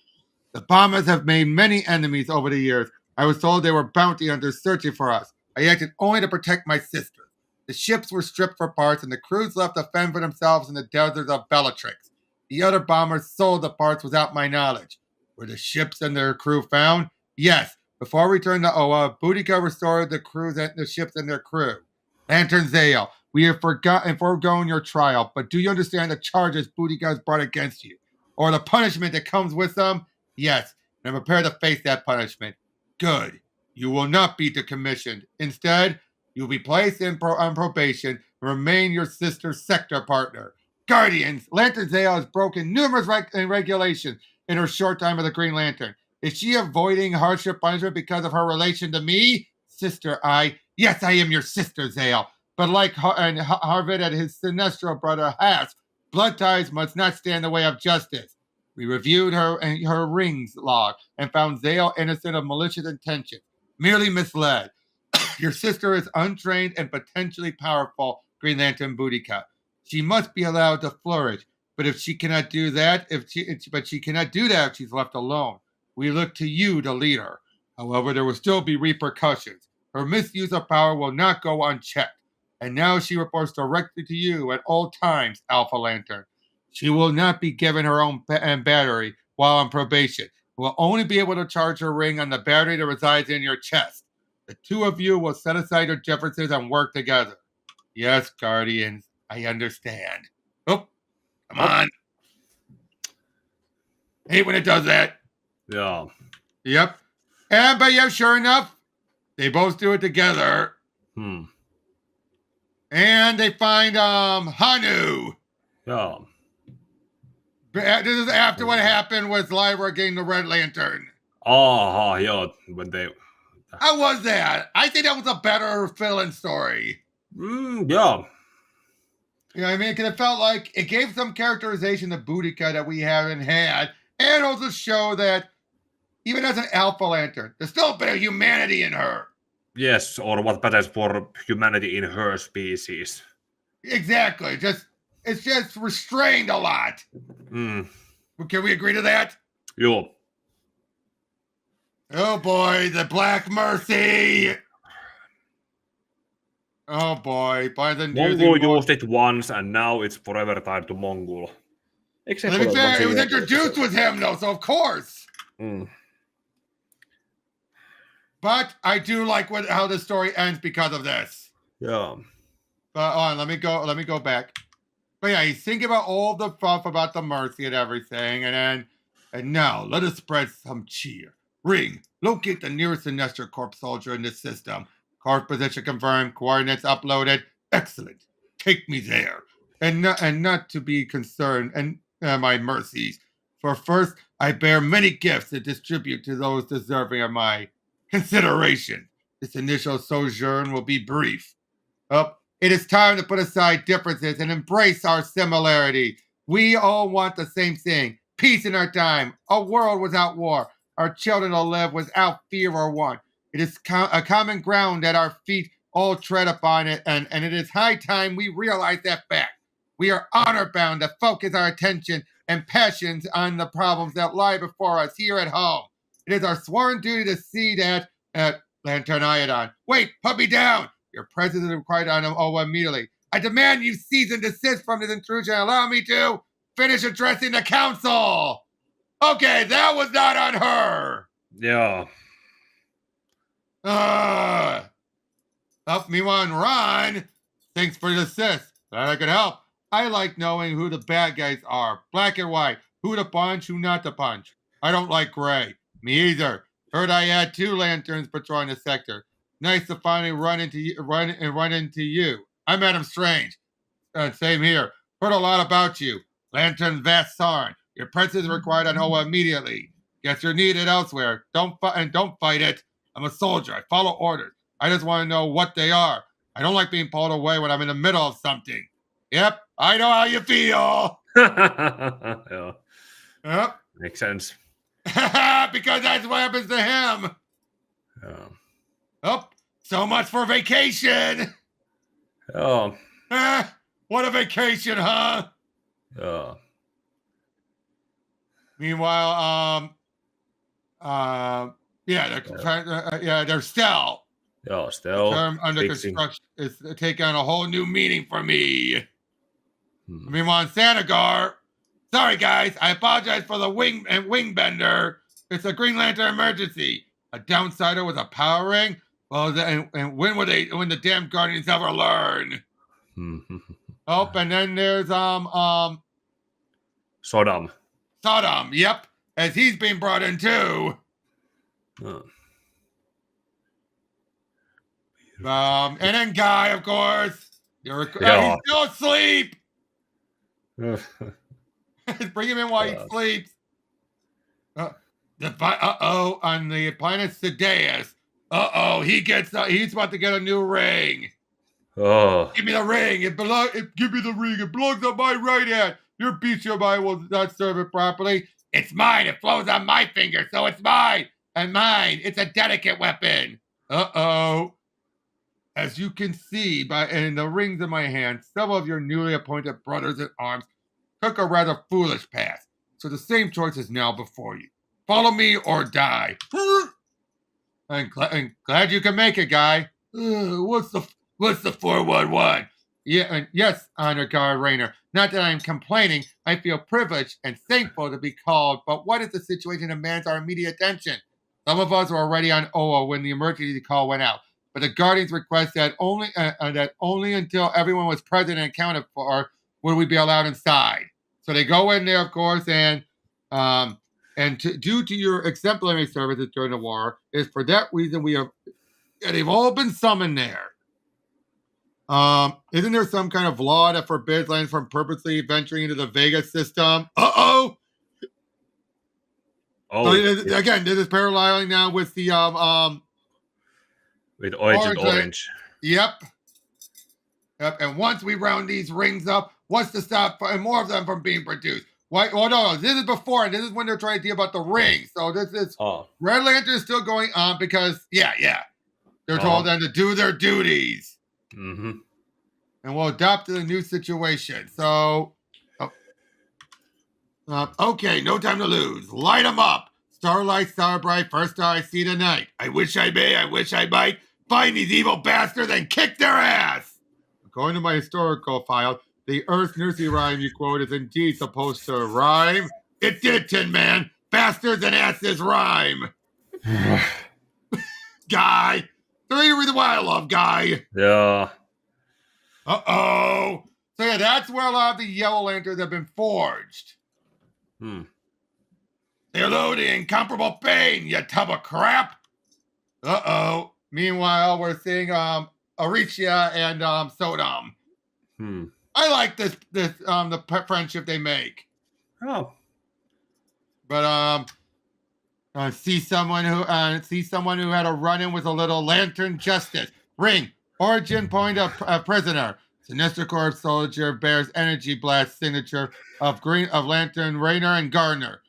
The bombers have made many enemies over the years. I was told they were bounty hunters searching for us. I acted only to protect my sister. The ships were stripped for parts, and the crews left to fend for themselves in the deserts of Bellatrix. The other bombers sold the parts without my knowledge. Were the ships and their crew found? Yes. Before returning to Oa, Boudica restored the ships and their crew. Lantern Zale, we have foregone your trial, but do you understand the charges Boudica has brought against you? Or the punishment that comes with them? Yes, and I'm prepared to face that punishment. Good. You will not be decommissioned. Instead, you will be placed on probation and remain your sister's sector partner. Guardians, Lantern Zale has broken numerous regulations in her short time as a Green Lantern. Is she avoiding hardship punishment because of her relation to me? Sister, yes, I am your sister, Zale. But like Harvard and his Sinestro brother Haas, blood ties must not stand in the way of justice. We reviewed her rings log and found Zale innocent of malicious intention, merely misled. Your sister is untrained and potentially powerful, Green Lantern Boudica. She must be allowed to flourish, but if she cannot do that, if she's left alone. We look to you to lead her. However, there will still be repercussions. Her misuse of power will not go unchecked. And now she reports directly to you at all times, Alpha Lantern. She will not be given her own battery while on probation. Will only be able to charge her ring on the battery that resides in your chest. The two of you will set aside your differences and work together. Yes, Guardians, I understand. Oh, come on. I hate when it does that. Yeah. Yep. But yeah, sure enough, they both do it together. And they find Hanu. Yeah. This is after what happened with Lyra getting the Red Lantern. Yeah. When they... How was that? I think that was a better fill-in story. Yeah. You know what I mean? Because it felt like it gave some characterization to Boudica that we haven't had, and also show that even as an Alpha Lantern, there's still a bit of humanity in her. Yes, or what matters for humanity in her species. Exactly. It's just restrained a lot. Can we agree to that? Yeah. Oh boy, the Black Mercy. Oh boy, by the Mongul used it once, and now it's forever tied to Mongul. Except for it was introduced with him, though, so of course. But I do like how the story ends because of this. Yeah. But hold on, let me go back. But yeah, he's thinking about all the stuff about the mercy and everything, and now let us spread some cheer. Ring, locate the nearest Sinestro Corps soldier in this system. Corps position confirmed, coordinates uploaded. Excellent. Take me there. And not to be concerned, and my mercies. For first, I bear many gifts to distribute to those deserving of my consideration. This initial sojourn will be brief. It is time to put aside differences and embrace our similarity. We all want the same thing. Peace in our time. A world without war. Our children will live without fear or want. It is a common ground that our feet all tread upon it, and it is high time we realize that fact. We are honor-bound to focus our attention and passions on the problems that lie before us here at home. It is our sworn duty to see that Lantern Iodine. Wait, put me down! Your presence is required on Oa immediately. I demand you cease and desist from this intrusion and allow me to finish addressing the council! Okay, that was not on her! Yeah. Help me one, Ron! Thanks for the assist. Glad I could help. I like knowing who the bad guys are. Black and white. Who to punch, who not to punch. I don't like gray. Me either. Heard I had 2 lanterns patrolling the sector. Nice to finally run into you. I'm Adam Strange. Same here. Heard a lot about you. Lantern Vassarn. Your presence is required on Oa immediately. Guess you're needed elsewhere. Don't fight it. I'm a soldier. I follow orders. I just want to know what they are. I don't like being pulled away when I'm in the middle of something. Yep, I know how you feel. Yeah. Yep. Makes sense. Because that's what happens to him. Yeah. Oh, So much for vacation. Joo. What a vacation, huh? Joo. Meanwhile, they're still. Joo, still. The term under fixing. construction is taking on a whole new meaning for me. Meanwhile, in Sanagar, sorry guys, I apologize for the wing bender. It's a Green Lantern emergency. A downsider with a power ring. Well, and when the damn Guardians ever learn? Oh, and then there's Sodom. Yep, as he's being brought in too. And then Guy, of course. He's still asleep. Bring him in while he sleeps. On the planet Sideus. He's about to get a new ring. Oh. Give me the ring. Give me the ring. It belongs on my right hand. Your beast your will not serve it properly. It's mine. It flows on my finger, so it's mine. And mine. It's a delicate weapon. As you can see in the rings in my hand, some of your newly appointed brothers in arms took a rather foolish path. So the same choice is now before you. Follow me or die. I'm glad you can make it, Guy. What's the 411? Yeah, yes, Honor Guard Rainer. Not that I'm complaining. I feel privileged and thankful to be called, but what if the situation demands our immediate attention? Some of us were already on Oa when the emergency call went out, but the Guardians request that only until everyone was present and accounted for would we be allowed inside. So they go in there, of course, and due to your exemplary services during the war, is for that reason they've all been summoned there. Isn't there some kind of law that forbids lands from purposely venturing into the Vega system? Oh, so again, this is paralleling now with the with Agent Orange. Yep. And once we round these rings up, what's to stop more of them from being produced? Why? Oh no, this is before, and this is when they're trying to deal about the rings. So this is Red Lantern is still going on because they're told them to do their duties. Mm-hmm. And we'll adapt to the new situation. So, okay, no time to lose. Light them up. Starlight, Starbright, first star I see tonight. I wish I might find these evil bastards and kick their ass. According to my historical file, the Earth's nursery rhyme you quote is indeed supposed to rhyme. It did, Tin Man. Bastards and asses rhyme. Guy. The reason why I love Guy. Yeah. So that's where a lot of the Yellow Lanterns have been forged. They're loading incomparable pain, you tub of crap. Meanwhile, we're seeing Aricia and Sodom. I like this the friendship they make. Oh. But see someone who had a run-in with a little Lantern Justice. Ring. Origin point of prisoner. Sinestro Corps soldier bears energy blast signature of Lantern Rainer and Gardner.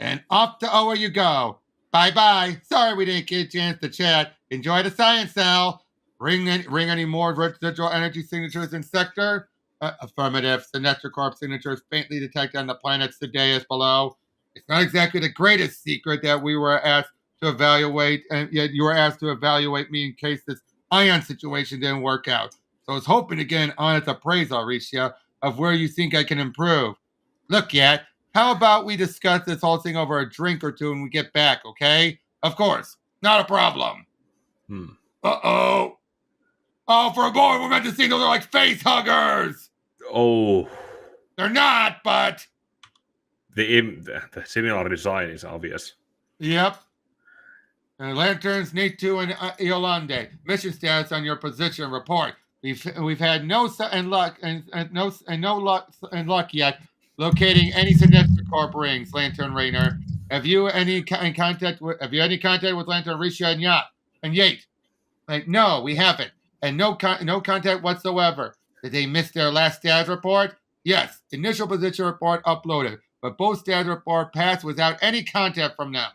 And off to Oa you go. Bye-bye. Sorry we didn't get a chance to chat. Enjoy the science cell. Ring any more residual energy signatures in sector? Affirmative. Sinestro Corps signatures faintly detected on the planet Sideus below. It's not exactly the greatest secret that we were asked to evaluate, and yet you were asked to evaluate me in case this ion situation didn't work out. So I was hoping to get an honest appraisal, Aricia, of where you think I can improve. Look, Yat, how about we discuss this whole thing over a drink or two when we get back, okay? Of course. Not a problem. Oh, for a moment we're meant to see those are like face huggers. Oh. They're not, but... The similar design is obvious. Yep. And Lanterns, Nitu, and Yolande. Mission status on your position report. We've had no luck yet locating any Sinestro Corp rings, Lantern Rainer. Have you any contact with Lantern Risha and Yate? Like, no, we haven't, and no contact whatsoever. Did they miss their last status report? Yes, initial position report uploaded, but both status report passed without any contact from them.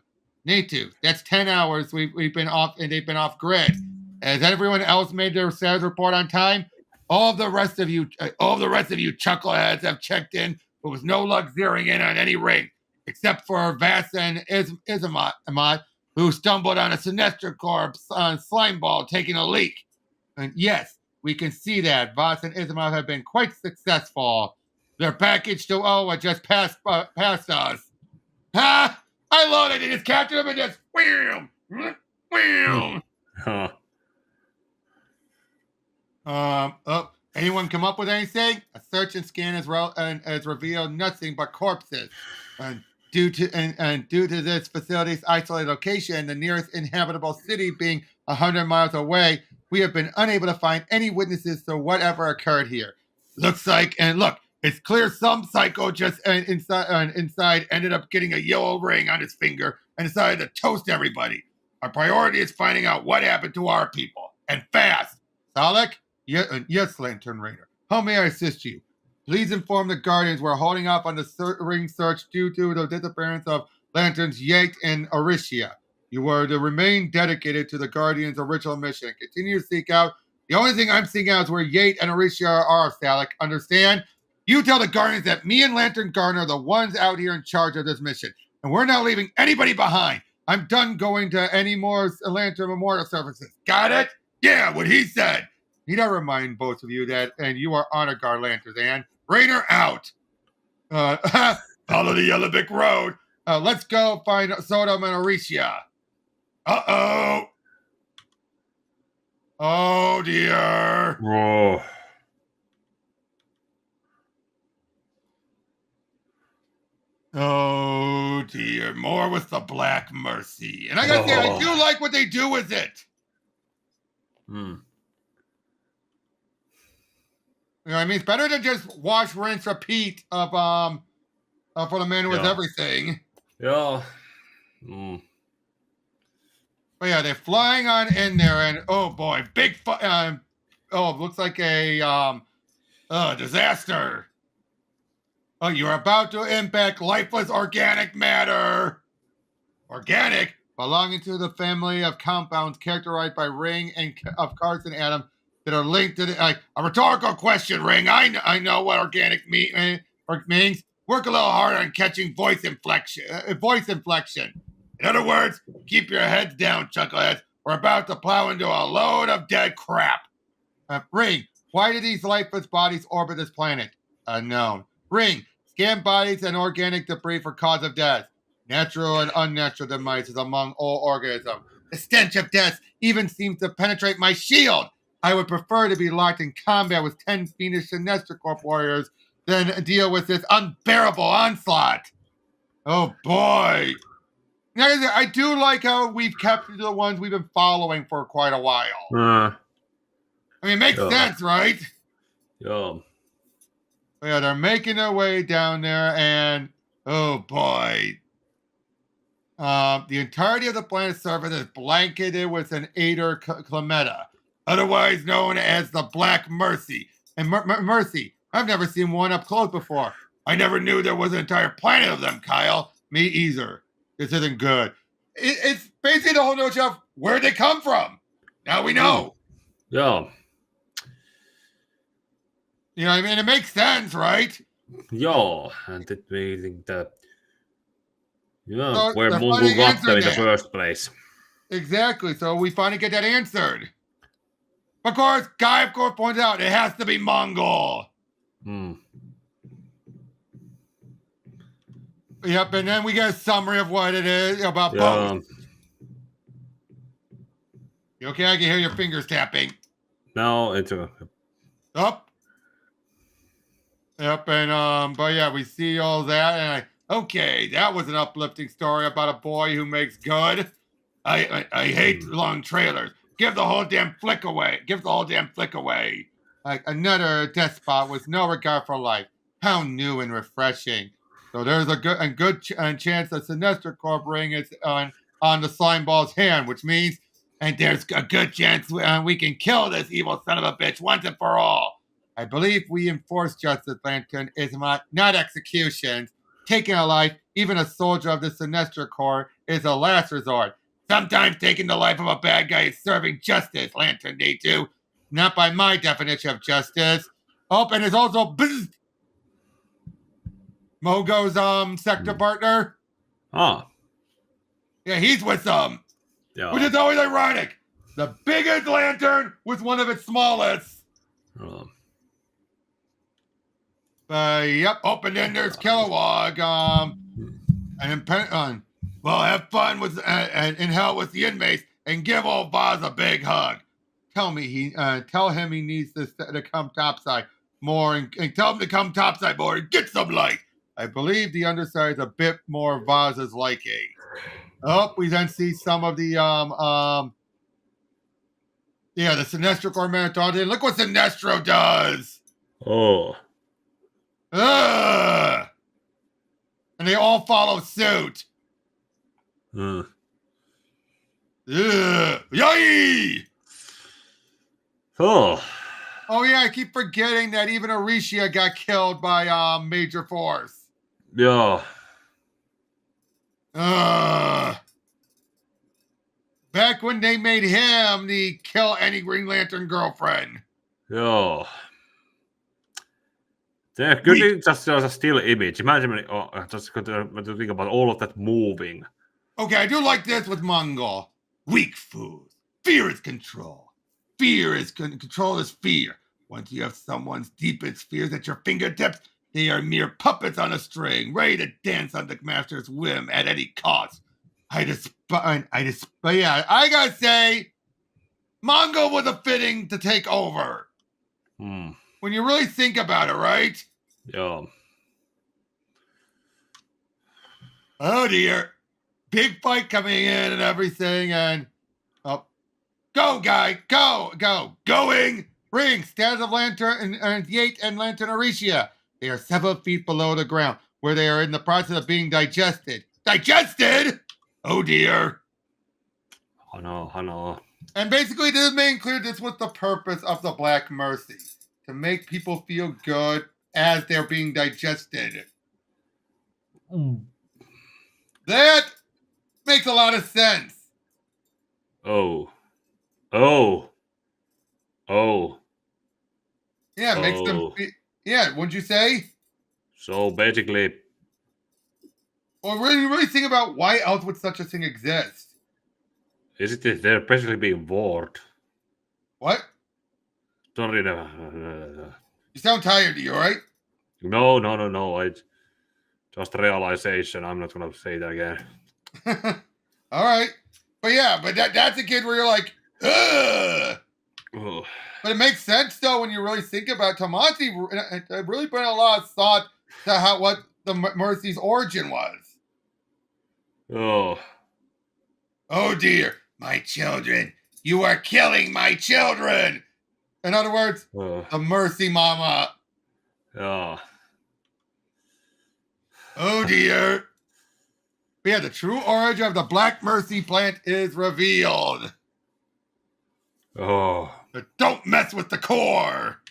Nitu, that's 10 hours we've been off, and they've been off grid. Has everyone else made their status report on time? All the rest of you chuckleheads have checked in, but with no luck zeroing in on any ring, except for Vass and Izamat, who stumbled on a Sinestro Corps slime ball taking a leak. And yes, we can see that Vass and Izamat have been quite successful. Their package to Oa just passed us. Ha! I love it. They just captured him and just wham, wham. Huh. Anyone come up with anything? A search and scan has revealed nothing but corpses. And due to this facility's isolated location, the nearest inhabitable city being 100 miles away, we have been unable to find any witnesses to whatever occurred here. Looks like, and look, it's clear some psycho just inside ended up getting a yellow ring on his finger and decided to toast everybody. Our priority is finding out what happened to our people, and fast. Salek? Yes, Lantern Raider. How may I assist you? Please inform the Guardians we're holding off on the ring search due to the disappearance of Lanterns Yate and Aricia. You are to remain dedicated to the Guardians' original mission. Continue to seek out. The only thing I'm seeking out is where Yate and Aricia are, Salek. Understand? You tell the Guardians that me and Lantern Gardner are the ones out here in charge of this mission, and we're not leaving anybody behind. I'm done going to any more Lantern Memorial services. Got it? Yeah, what he said. Need I remind both of you that, and you are honor guard lanterns, and Rainer out. Follow the Yellow Brick Road. Let's go find Sodom and Aricia. Uh-oh. Oh, dear. Oh. Oh, dear. More with the Black Mercy. And I gotta say, I do like what they do with it. Hmm. You know what I mean? It's better than just wash, rinse, repeat of for the man who has everything. Yeah. Mm. But yeah, they're flying on in there, and oh boy, big it looks like a disaster. Oh, you're about to impact lifeless organic matter. Organic, belonging to the family of compounds characterized by ring and of Carson atom that are linked to a rhetorical question, Ring. I know what organic means. Work a little harder on catching voice inflection. In other words, keep your heads down, chuckleheads. We're about to plow into a load of dead crap. Ring, why do these lifeless bodies orbit this planet? Unknown. Ring, scan bodies and organic debris for cause of death. Natural and unnatural demise is among all organisms. The stench of death even seems to penetrate my shield. I would prefer to be locked in combat with 10 fiendish Sinestro Corps warriors than deal with this unbearable onslaught. Oh, boy. I do like how we've kept the ones we've been following for quite a while. I mean, it makes sense, right? Yeah. Yeah, they're making their way down there, and oh, boy. The entirety of the planet's surface is blanketed with an Ader Clemetta, otherwise known as the Black Mercy. And Mercy, I've never seen one up close before. I never knew there was an entire planet of them, Kyle. Me either. This isn't good. It's basically the whole notion of where they come from. Now we know. Yeah. You know what I mean? It makes sense, right? Yeah, and it meaning that So where they're Mongul finally got answered them in the that. first place. Exactly. So we finally get that answered. Of course, Guy, of course, points out it has to be Mongul. Hmm. Yep, and then we get a summary of what it is about both. You okay? I can hear your fingers tapping. No, it's a... Up. Yep, and but yeah, we see all that, and okay, that was an uplifting story about a boy who makes good. I hate long trailers. Give the whole damn flick away. Like another despot with no regard for life. How new and refreshing. So there's a good chance that Sinestro Corp ring is on the slime ball's hand, which means, and there's a good chance we can kill this evil son of a bitch once and for all. I believe we enforce justice, Lantern, is not executions. Taking a life, even a soldier of the Sinestro Corps, is a last resort. Sometimes taking the life of a bad guy is serving justice, Lantern D2. Not by my definition of justice. Oh, and it's also Mogo's sector partner. Ah. Yeah, he's with some. Yeah. Which is always ironic. The biggest lantern was one of its smallest. Yep. Oh, and then there's Kilowog. Well, have fun with in hell with the inmates and give old Boz a big hug. Tell him he needs to come topside more and tell him to come topside more and get some light. I believe the underside is a bit more Vaz's liking. Oh, we then see some of the the Sinestro Corps Marathon. Look what Sinestro does. Oh. And they all follow suit. Yay! Oh. Oh yeah, I keep forgetting that even Arisha got killed by Major Force. Yeah. Back when they made him the kill any Green Lantern girlfriend. Yeah. There could be just a still image. Imagine just to think about all of that moving. Okay, I do like this with Mongul. Weak fools. Fear is control. Control is fear. Once you have someone's deepest fears at your fingertips, they are mere puppets on a string, ready to dance on the master's whim at any cost. I gotta say, Mongul was a fitting to take over. When you really think about it, right? Yeah. Oh dear. Big fight coming in and everything, and go, guy, go. Going. Ring, Stars of Lantern and Yate and Lantern Arisha. They are several feet below the ground, where they are in the process of being digested. Digested? Oh dear. I know. And basically, this made clear this was the purpose of the Black Mercy. To make people feel good as they're being digested. That makes a lot of sense. Oh. Yeah, it makes them. Yeah, wouldn't you say? So basically. Well, really think about why else would such a thing exist? Is it that they're basically being bored? What? Don't really. You sound tired, you alright? No. It's just realization. I'm not gonna say that again. Alright. But that's a kid where you're like, ugh. Oh. But it makes sense though when you really think about Tamati. It really put a lot of thought to what the Mercy's origin was. Oh dear, my children! You are killing my children. In other words, the Mercy Mama. Yeah. Oh dear. But yeah, the true origin of the Black Mercy plant is revealed. But don't mess with the core.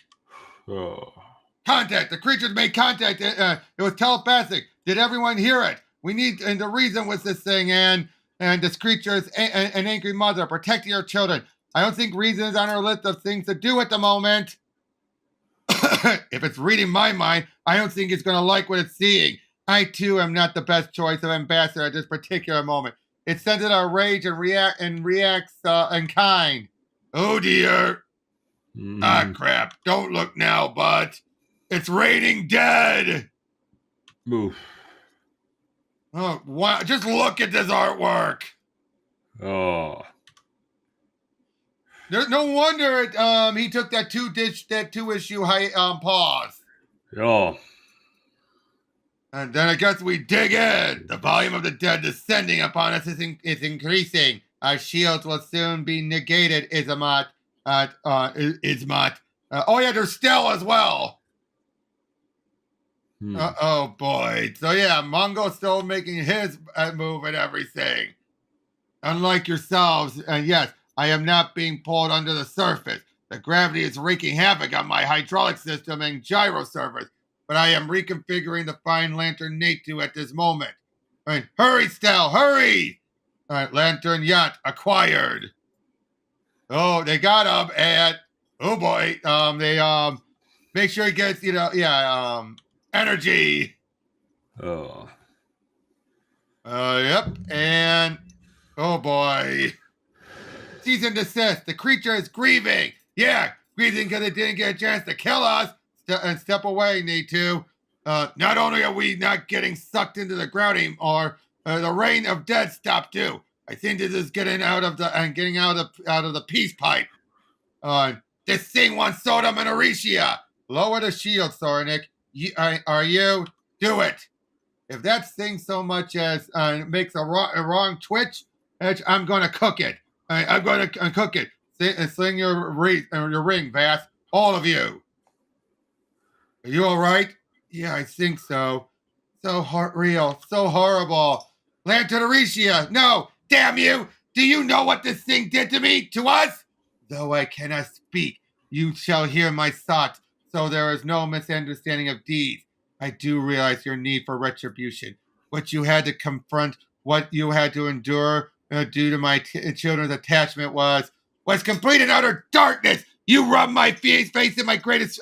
Contact. The creatures made contact. It was telepathic. Did everyone hear it? And the reason was this thing, and this creature is an angry mother. Protect your children. I don't think reason is on our list of things to do at the moment. If it's reading my mind, I don't think it's going to like what it's seeing. I, too, am not the best choice of ambassador at this particular moment. It senses our rage and reacts in kind. Oh, dear. Ah, crap. Don't look now, but it's raining dead. Move. Oh, wow. Just look at this artwork. There's no wonder he took that two-issue pause. Yeah. And then I guess we dig in. The volume of the dead descending upon us is increasing. Our shields will soon be negated, Ismat. Oh yeah, there's Stell as well. Oh boy. So yeah, Mongul's still making his move and everything. Unlike yourselves, and yes, I am not being pulled under the surface. The gravity is wreaking havoc on my hydraulic system and gyro servers, but I am reconfiguring the fine lantern Natu at this moment. Hurry, Stell, hurry! All right, Lantern Yacht acquired. Oh, they got him, and oh boy, they make sure he gets energy. Oh. Yep, and oh boy, cease and desist. The creature is grieving. Yeah, grieving because it didn't get a chance to kill us. And step away, need to. Not only are we not getting sucked into the ground anymore, the rain of dead stopped too. I think this is getting out of the peace pipe. This thing wants Sodom and Aricia. Lower the shield, Sornik. Are you? Do it. If that thing so much as makes a wrong twitch, I'm going to cook it. I'm going to cook it. Sling your ring, Vass. All of you. Are you all right? Yeah, I think so. So real. So horrible. Lantern Aricia. No. Damn you. Do you know what this thing did to me? To us? Though I cannot speak, you shall hear my thoughts, so there is no misunderstanding of deeds. I do realize your need for retribution. What you had to confront, what you had to endure due to my children's attachment was complete and utter darkness. You rubbed my face in my greatest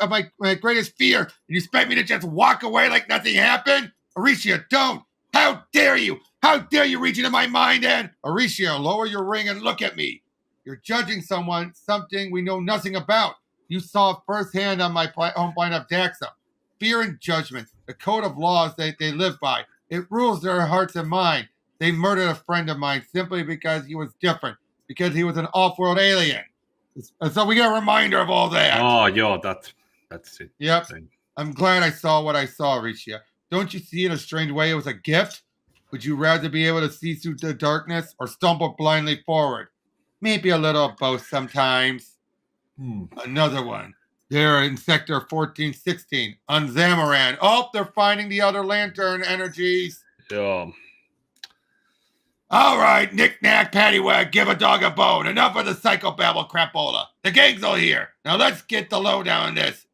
fear, and you expect me to just walk away like nothing happened? Aricia, don't! How dare you? How dare you reach into my mind and Aricia, lower your ring and look at me. You're judging something we know nothing about. You saw firsthand on my own planet of Daxa. Fear and judgment, the code of laws that they live by. It rules their hearts and minds. They murdered a friend of mine simply because he was different, because he was an off-world alien. So we get a reminder of all that. Oh, yeah, that's it. Yep. I'm glad I saw what I saw, Aricia. Don't you see in a strange way it was a gift? Would you rather be able to see through the darkness or stumble blindly forward? Maybe a little of both sometimes. Another one. They're in Sector 1416 on Zamaran. Oh, they're finding the other lantern energies. Yeah. All right, knick-knack, paddywhack, give a dog a bone. Enough of the psychobabble crapola. The gang's all here. Now let's get the lowdown on this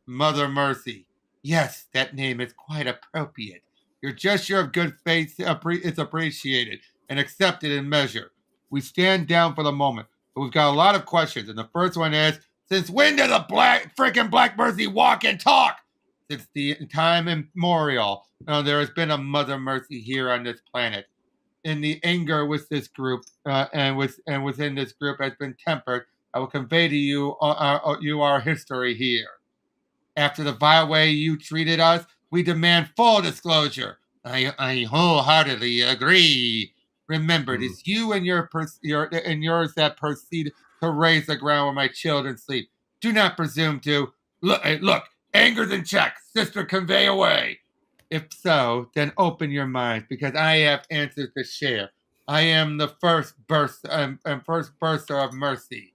Mother Mercy. Yes, that name is quite appropriate. Your gesture of good faith is appreciated and accepted in measure. We stand down for the moment, but we've got a lot of questions, and the first one is, since when does a freaking Black Mercy walk and talk? Since the time immemorial, there has been a Mother Mercy here on this planet. In the anger with this group and within this group has been tempered, I will convey to you our history here. After the vile way you treated us, we demand full disclosure. I wholeheartedly agree. Remember, it is you and yours that proceed to raise the ground where my children sleep. Do not presume to look. Anger's in check. Sister, convey away. If so, then open your minds, because I have answers to share. I am the first burster of mercy.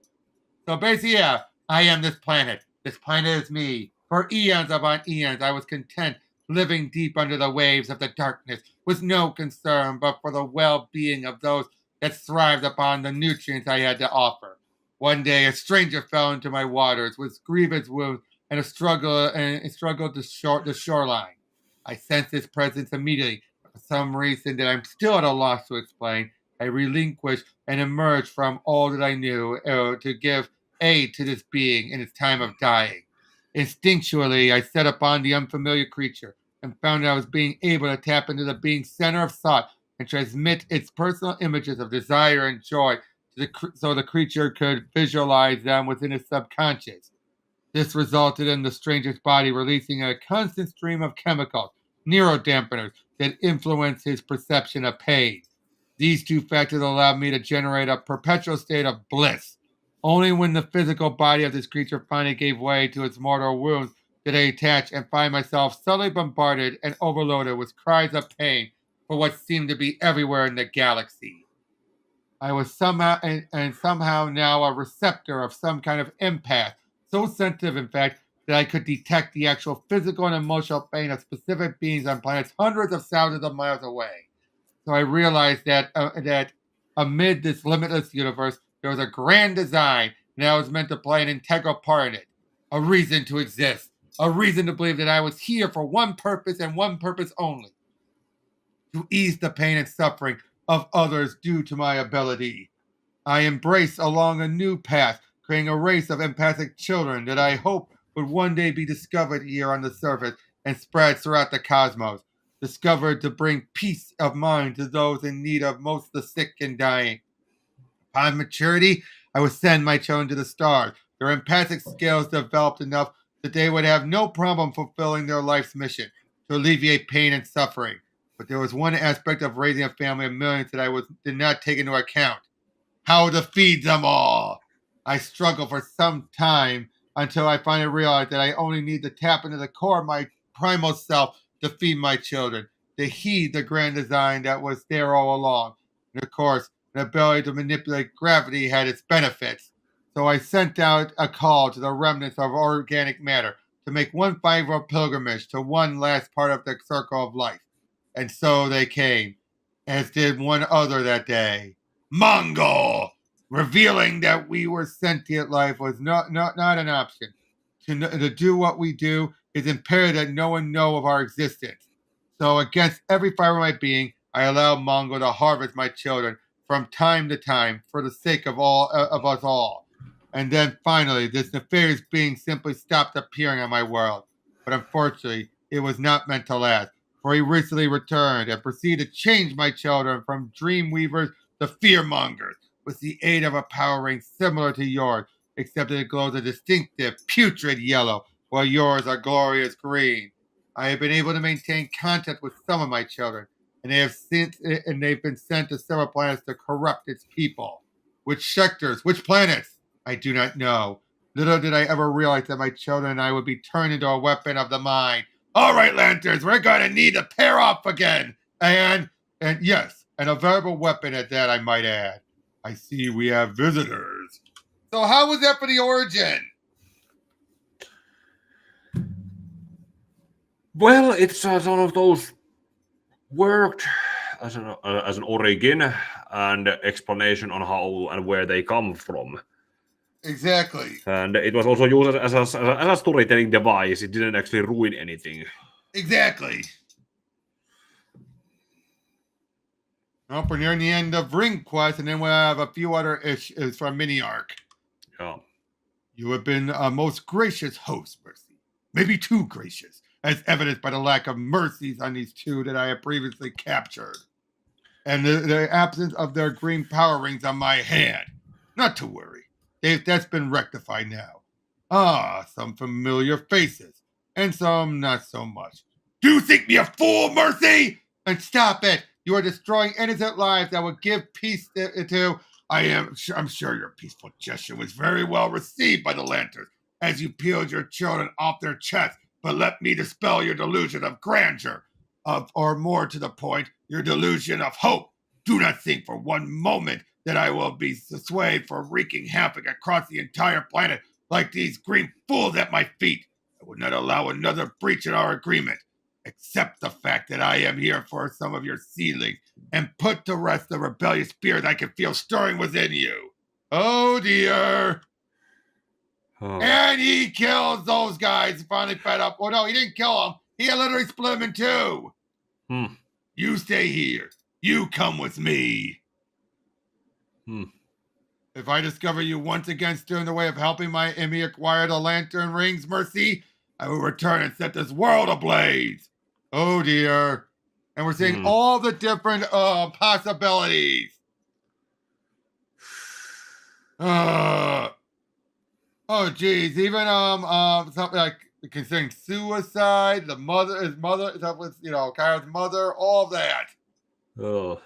So basically, yeah, I am this planet. This planet is me. For eons upon eons, I was content living deep under the waves of the darkness, with no concern but for the well-being of those that thrived upon the nutrients I had to offer. One day, a stranger fell into my waters with grievous wounds and struggled the shoreline. I sensed his presence immediately. For some reason that I'm still at a loss to explain, I relinquished and emerged from all that I knew to give aid to this being in its time of dying. Instinctually, I set upon the unfamiliar creature and found that I was being able to tap into the being's center of thought and transmit its personal images of desire and joy so the creature could visualize them within its subconscious. This resulted in the stranger's body releasing a constant stream of chemicals, neurodampeners, that influence his perception of pain. These two factors allowed me to generate a perpetual state of bliss. Only when the physical body of this creature finally gave way to its mortal wounds did I attach and find myself suddenly bombarded and overloaded with cries of pain for what seemed to be everywhere in the galaxy. I was somehow now a receptor of some kind of empath, so sensitive, in fact, that I could detect the actual physical and emotional pain of specific beings on planets hundreds of thousands of miles away. So I realized that amid this limitless universe, there was a grand design, and I was meant to play an integral part in it. A reason to exist. A reason to believe that I was here for one purpose and one purpose only. To ease the pain and suffering of others due to my ability. I embrace along a new path, creating a race of empathic children that I hope would one day be discovered here on the surface and spread throughout the cosmos, discovered to bring peace of mind to those in need of most the sick and dying. Upon maturity, I would send my children to the stars. Their empathic skills developed enough that they would have no problem fulfilling their life's mission to alleviate pain and suffering. But there was one aspect of raising a family of millions that did not take into account: how to feed them all. I struggled for some time until I finally realized that I only need to tap into the core of my primal self to feed my children, to heed the grand design that was there all along. And of course, the ability to manipulate gravity had its benefits. So I sent out a call to the remnants of organic matter to make one final pilgrimage to one last part of the circle of life. And so they came, as did one other that day, Mongul, revealing that we were sentient life was not an option. To do what we do is imperative that no one know of our existence. So against every fiber of my being, I allow Mongul to harvest my children from time to time for the sake of all of us all. And then finally, this nefarious being simply stopped appearing on my world. But unfortunately, it was not meant to last, for he recently returned and proceeded to change my children from dream weavers to fearmongers, with the aid of a power ring similar to yours, except that it glows a distinctive, putrid yellow, while yours are glorious green. I have been able to maintain contact with some of my children, and they've been sent to several planets to corrupt its people. Which sectors, which planets? I do not know. Little did I ever realize that my children and I would be turned into a weapon of the mind. All right, Lanterns, we're going to need to pair off again. And yes, and a veritable weapon at that, I might add. I see we have visitors. So how was that for the origin? Well, it's sort of those worked as an origin and explanation on how and where they come from. Exactly. And it was also used as a storytelling device. It didn't actually ruin anything. Exactly. Well, we're nearing the end of Ring Quest, and then we'll have a few other issues from Mini Arc. Yeah. You have been a most gracious host, Mercy. Maybe too gracious, as evidenced by the lack of mercies on these two that I have previously captured. And the absence of their green power rings on my hand. Not to worry. That's been rectified now. Ah, some familiar faces, and some not so much. Do you think me a fool, Mercy? And stop it! You are destroying innocent lives that would give peace to. I'm sure your peaceful gesture was very well received by the Lanterns as you peeled your children off their chests. But let me dispel your delusion of grandeur, or more to the point, your delusion of hope. Do not think for one moment that I will be swayed for wreaking havoc across the entire planet like these green fools at my feet. I would not allow another breach in our agreement. Accept the fact that I am here for some of your seedlings and put to rest the rebellious spirit I can feel stirring within you. Oh dear. Oh. And he kills those guys, finally fed up. Oh no, he didn't kill them. He literally split them in two. You stay here. You come with me. If I discover you once again steer in the way of helping my Emmy acquire the lantern rings, Mercy, I will return and set this world ablaze. Oh dear. And we're seeing all the different possibilities. Oh geez, even something like considering suicide, his mother, that was, Kyle's mother, all of that. Oh.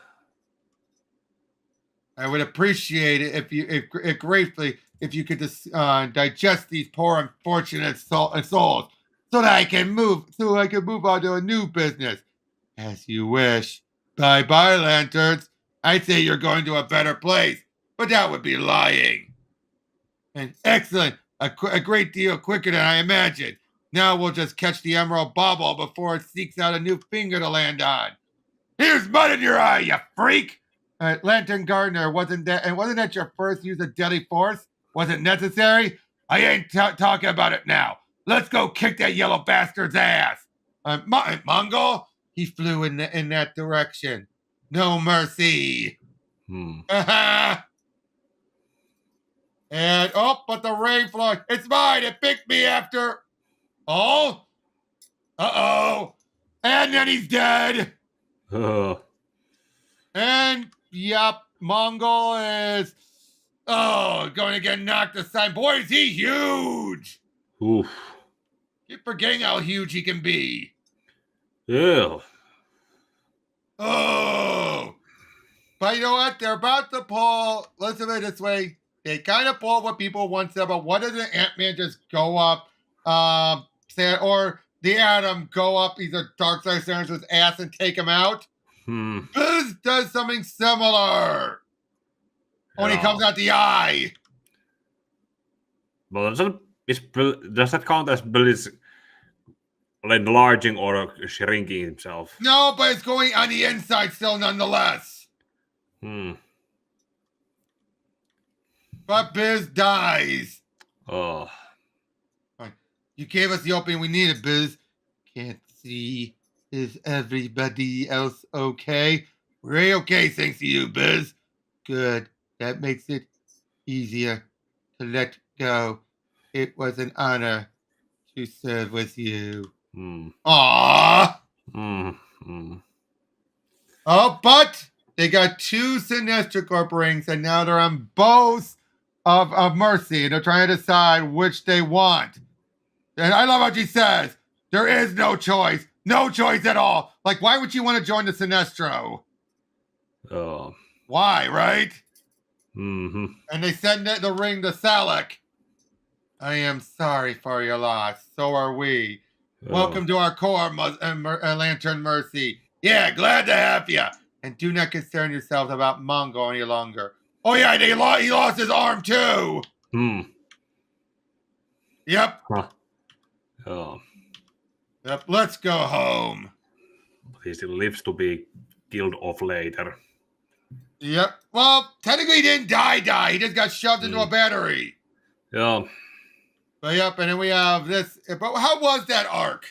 I would appreciate it if gratefully if you could digest these poor unfortunate souls so that I can move on to a new business. As you wish. Bye-bye, Lanterns. I'd say you're going to a better place, but that would be lying. And excellent. A great deal quicker than I imagined. Now we'll just catch the Emerald Bauble before it seeks out a new finger to land on. Here's mud in your eye, you freak! Lantern Gardener, wasn't that your first use of deadly force? Was it necessary? I ain't talking about it now. Let's go kick that yellow bastard's ass. Mongul? He flew in that direction. No mercy. And but the rain fly. It's mine. It picked me after. Oh. Uh-oh. And then he's dead. And yep, Mongul is going to get knocked aside. Boy, is he huge. Oof. Keep forgetting how huge he can be. Yeah. Oh. But you know what? They're about to pull, let's say it this way, they kind of pull what people once said about what doesn't Ant-Man just go up, or the Atom go up either Darkseid Sinister's ass and take him out? This does something similar. Only comes out the eye. Well, does that count as Billy's enlarging or shrinking himself? No, but it's going on the inside still nonetheless. But Biz dies. Oh. You gave us the opening we needed, Biz. Can't see. Is everybody else okay? We're okay, thanks to you, Biz. Good. That makes it easier to let go. It was an honor to serve with you. Aww. Oh, but they got 2 Sinestro Corps rings, and now they're on both of Mercy, and they're trying to decide which they want. And I love what she says. There is no choice. No choice at all. Like, why would you want to join the Sinestro? Oh. Why, right? And they send the ring to Salak. I am sorry for your loss. So are we. Welcome to our Corps, Lantern Mercy. Yeah, glad to have you. And do not concern yourselves about Mongul any longer. Oh, yeah, he lost his arm, too. Yep. Oh. Yep, let's go home. He still lives to be killed off later. Yep. Well, technically he didn't die. He just got shoved into a battery. Yeah. But yep, and then we have this. But how was that arc?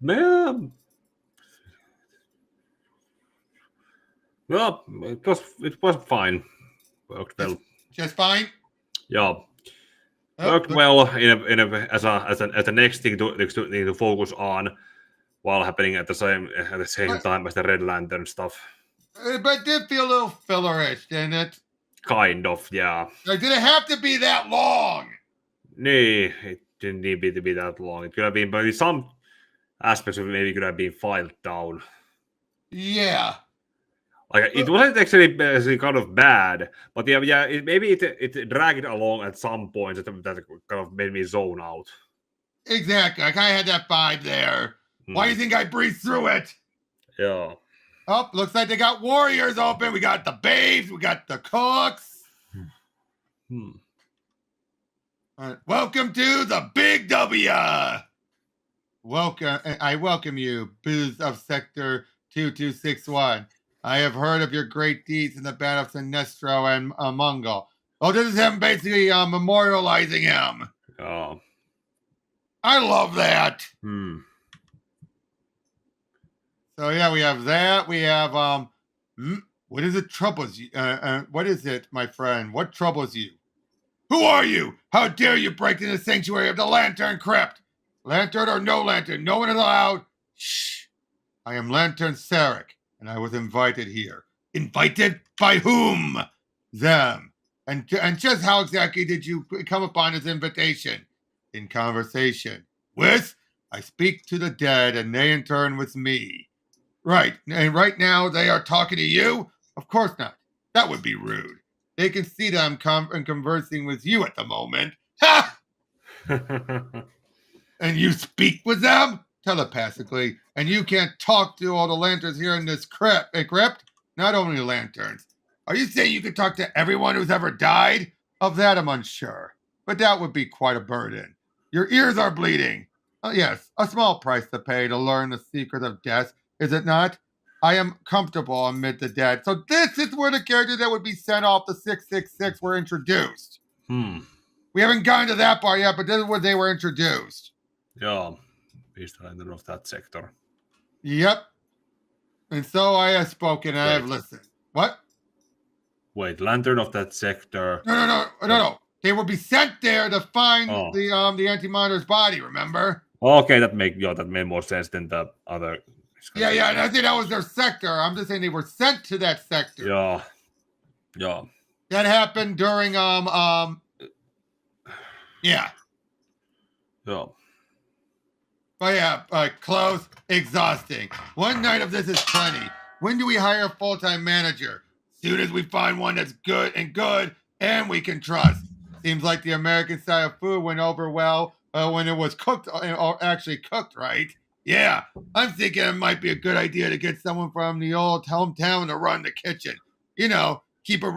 Man. Well, it was fine. Worked well. Just fine. Yeah. Worked well as a next thing to focus on while happening at the same time as the Red Lantern stuff. But it did feel a little fillerish, didn't it? Kind of, yeah. Like, did it have to be that long? No, it didn't need to be that long. It could have been, but some aspects of it maybe could have been filed down. Yeah. Like, it wasn't actually kind of bad, but yeah, maybe it dragged along at some points that kind of made me zone out. Exactly. I kind of had that vibe there. Why do you think I breezed through it? Yeah. Oh, looks like they got warriors open. We got the babes. We got the cooks. All right. Welcome to the Big W. I welcome you, Booze of Sector 2261. I have heard of your great deeds in the Battle of Sinestro and Mongul. Oh, this is him basically memorializing him. Oh. I love that. So yeah, we have that. We have what is it troubles you? What is it, my friend? What troubles you? Who are you? How dare you break into the sanctuary of the Lantern Crypt? Lantern or no lantern, no one is allowed. Shh. I am Lantern Sarek, and I was invited here. Invited by whom? Them. And just how exactly did you come upon his invitation? In conversation with, I speak to the dead, and they in turn with me. Right, and right now they are talking to you? Of course not. That would be rude. They can see that I'm conversing with you at the moment. Ha! And you speak with them? Telepathically. And you can't talk to all the lanterns here in this crypt? Not only lanterns. Are you saying you can talk to everyone who's ever died? Of that I'm unsure. But that would be quite a burden. Your ears are bleeding. Yes, a small price to pay to learn the secret of death. Is it not? I am comfortable amid the dead. So this is where the characters that would be sent off the 666 were introduced. We haven't gotten to that part yet, but this is where they were introduced. Yeah, Beast Rider of that sector. Yep. And so I have spoken, and I have listened. What? Wait, Lantern of that sector. No. They will be sent there to find the Anti-Monitor's body, remember? Okay, that made more sense than the other. Yeah, and I think that was their sector. I'm just saying they were sent to that sector. Yeah. That happened during yeah. But yeah, close, exhausting. One night of this is plenty. When do we hire a full-time manager? Soon as we find one that's good and we can trust. Seems like the American style of food went over well when it was cooked, or actually cooked, right? Yeah, I'm thinking it might be a good idea to get someone from the old hometown to run the kitchen. You know, keep it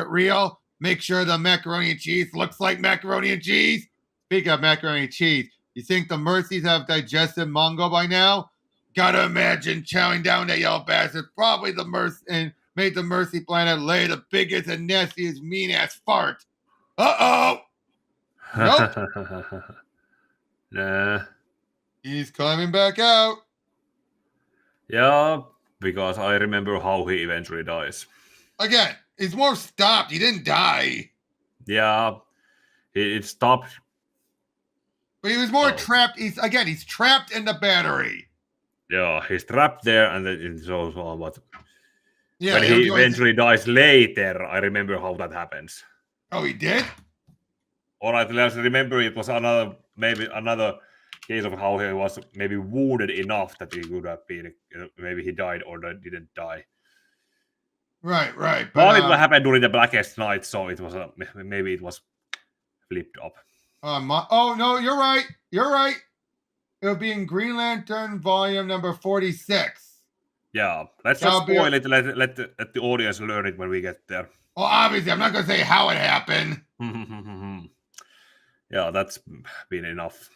real. Make sure the macaroni and cheese looks like macaroni and cheese. Speaking of macaroni and cheese, you think the Mercies have digested Mongul by now? Gotta imagine chowing down that yellow bastard. Probably the Mercy and made the Mercy planet lay the biggest and nastiest mean-ass fart. Uh-oh! Nope. Nah. He's climbing back out. Yeah, because I remember how he eventually dies. Again, he's more stopped. He didn't die. Yeah, it stopped. But he was more trapped. He's trapped in the battery. Yeah, he's trapped there, and then it's also what. Yeah, when he eventually dies later, I remember how that happens. Oh, he did? All right, let's remember it was another case of how he was maybe wounded enough that he could have been, maybe he died or didn't die. Right. But it happened during the Blackest Night, so it was maybe it was flipped up. Oh no, you're right. It'll be in Green Lantern volume number 46. Yeah, let's just spoil it. Let the audience learn it when we get there. Well, obviously, I'm not going to say how it happened. Yeah, that's been enough.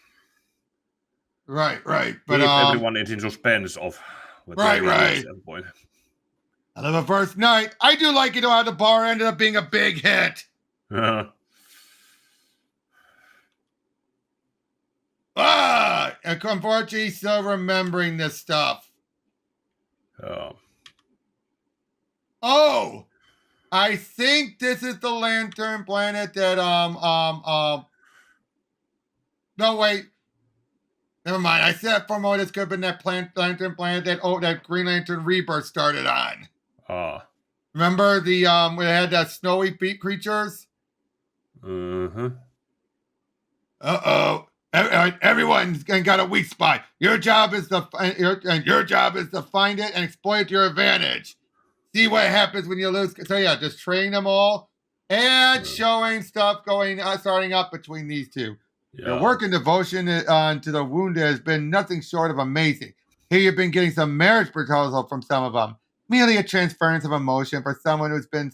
Right. But everyone is in suspense of what right. At that point. I love a first night. I do like how the bar ended up being a big hit. And unfortunately, still remembering this stuff. Oh, I think this is the Lantern planet that No, wait. Never mind. I said for a moment this could have been that Lantern planet that Green Lantern Rebirth started on. Remember the where they had that snowy feet creatures? Everyone's got a weak spot. Your job is to find it and exploit it to your advantage. See what happens when you lose. So yeah, just train them all and showing stuff starting up between these two. Yeah. Your work and devotion to the wounded has been nothing short of amazing. Here you've been getting some marriage proposal from some of them. Merely a transference of emotion for someone who's been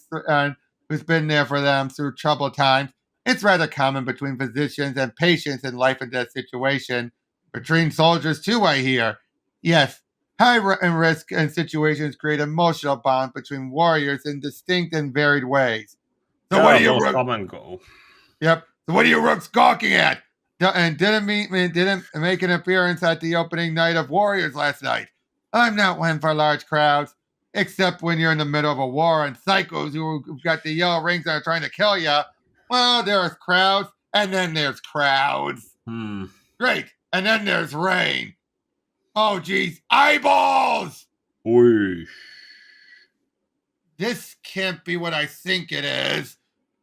there for them through troubled times. It's rather common between physicians and patients in life and death situation. Between soldiers too, I hear. Yes, high risk and situations create emotional bonds between warriors in distinct and varied ways. So what are you come and go? Yep. So what are you rooks gawking at? And didn't make an appearance at the opening night of Warriors last night. I'm not one for large crowds, except when you're in the middle of a war and psychos who've got the yellow rings that are trying to kill you. Well, there's crowds, and then there's crowds. Great. And then there's rain. Oh, geez. Eyeballs! Oy. This can't be what I think it is.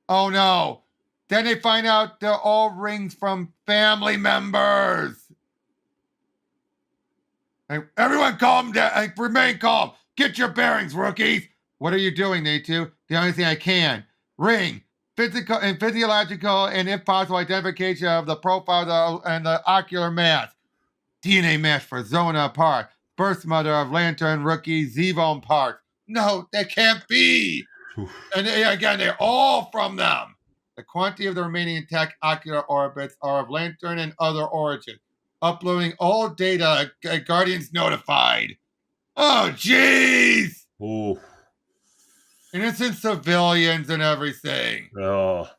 Oh, no. Then they find out they're all rings from family members. Everyone calm down. Remain calm. Get your bearings, rookies. What are you doing, Natu? The only thing I can. Ring. Physical and physiological and, if possible, identification of the profile and the ocular mass. DNA match for Zona Park. Birth mother of Lantern rookie Zevon Park. No, that can't be. And again, they're all from them. The quantity of the remaining intact ocular orbits are of Lantern and other origin. Uploading all data at Guardians Notified. Oh, jeez! Ooh. Innocent civilians and everything. Oh.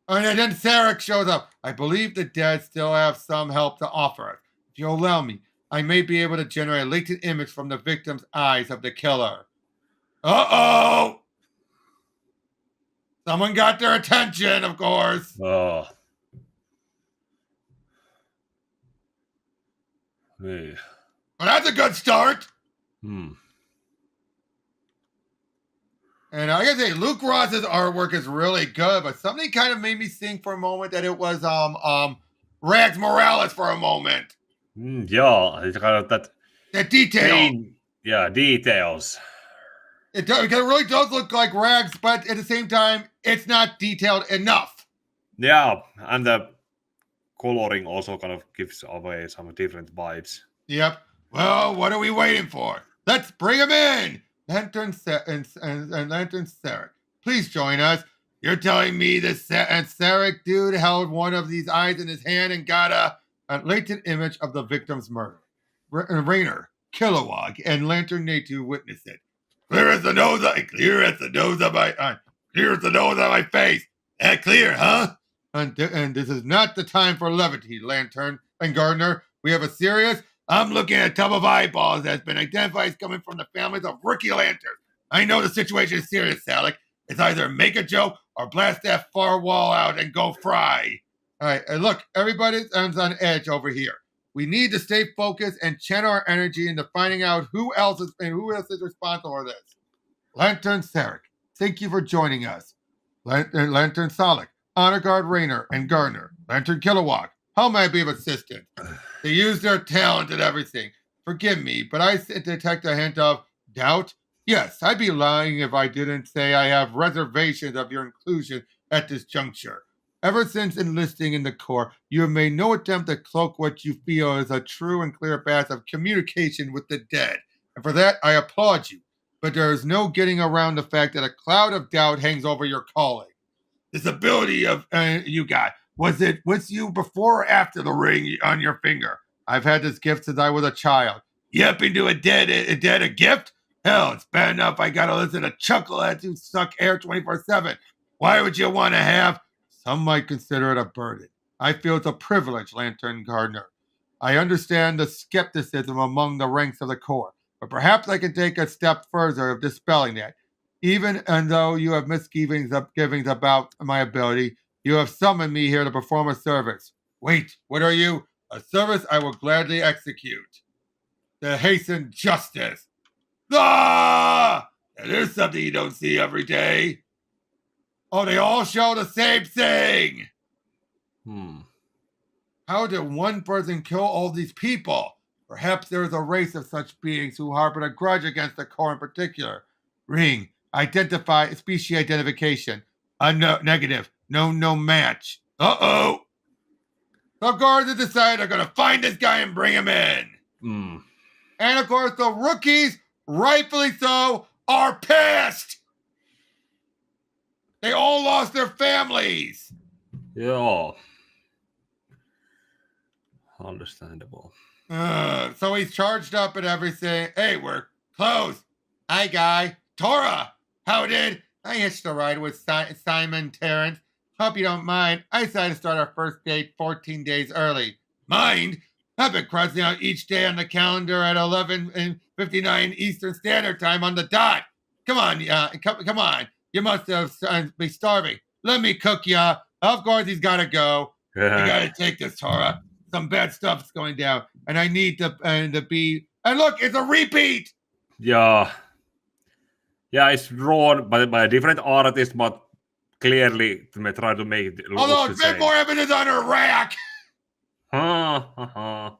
And then Sarek shows up. I believe the dead still have some help to offer us. If you'll allow me, I may be able to generate a latent image from the victim's eyes of the killer. Uh-oh! Someone got their attention, of course. Oh. Yeah. Well, that's a good start. Hmm. And I gotta say, Luke Ross's artwork is really good, but something kind of made me think for a moment that it was Rags Morales for a moment. Yeah, it's kind of that. The detail. Details. It really does look like Rags, but at the same time, it's not detailed enough. Yeah, and the coloring also kind of gives away some different vibes. Yep. Well, what are we waiting for? Let's bring him in. Lantern Sarek, please join us. You're telling me this Sarek dude held one of these eyes in his hand and got a latent image of the victim's murder. Raynor, Kilowog, and Lantern Natu witnessed it. Clear as the nose of my face. That clear, huh? And this is not the time for levity, Lantern and Gardner. We have a serious. I'm looking at a tub of eyeballs that's been identified as coming from the families of rookie lanterns. I know the situation is serious, Alec. It's either make a joke or blast that far wall out and go fry. All right, look, everybody's on edge over here. We need to stay focused and channel our energy into finding out who else is responsible for this. Lantern Sarek, thank you for joining us. Lantern Solek, Honor Guard Raynor and Gardner, Lantern Kilowog. How may I be of assistance? They use their talent and everything. Forgive me, but I detect a hint of doubt. Yes, I'd be lying if I didn't say I have reservations of your inclusion at this juncture. Ever since enlisting in the Corps, you have made no attempt to cloak what you feel is a true and clear path of communication with the dead. And for that, I applaud you. But there is no getting around the fact that a cloud of doubt hangs over your calling. This ability of you got, was it with you before or after the ring on your finger? I've had this gift since I was a child. Yep, into a gift? Hell, it's bad enough I gotta listen to chuckle at you suck air 24/7. Why would you want to have? Some might consider it a burden. I feel it's a privilege, Lantern Gardner. I understand the skepticism among the ranks of the Corps, but perhaps I can take a step further of dispelling that. Even though you have misgivings about my ability, you have summoned me here to perform a service. Wait, what are you? A service I will gladly execute. To hasten justice. Ah! That is something you don't see every day. Oh, they all show the same thing. How did one person kill all these people? Perhaps there is a race of such beings who harbor a grudge against the Corps in particular. Ring. Identify species identification. Negative. No match. Uh-oh. The guards have decided they're going to find this guy and bring him in. And of course, the rookies, rightfully so, are pissed. They all lost their families. Yeah. Understandable. So he's charged up and everything. Hey, we're closed. Hi, guy. Tora, how did? I hitched a ride with Simon Terrence. Hope you don't mind. I decided to start our first date 14 days early. Mind? I've been crossing out each day on the calendar at 11:59 Eastern Standard Time on the dot. Come on, come on. You must be starving. Let me cook ya. Of course, he's got to go. I got to take this, Tora. Some bad stuff's going down, and I need to be. And look, it's a repeat. Yeah, it's drawn by a different artist, but clearly they try to make it look although the it's a bit same. more evidence on her rack. Yeah.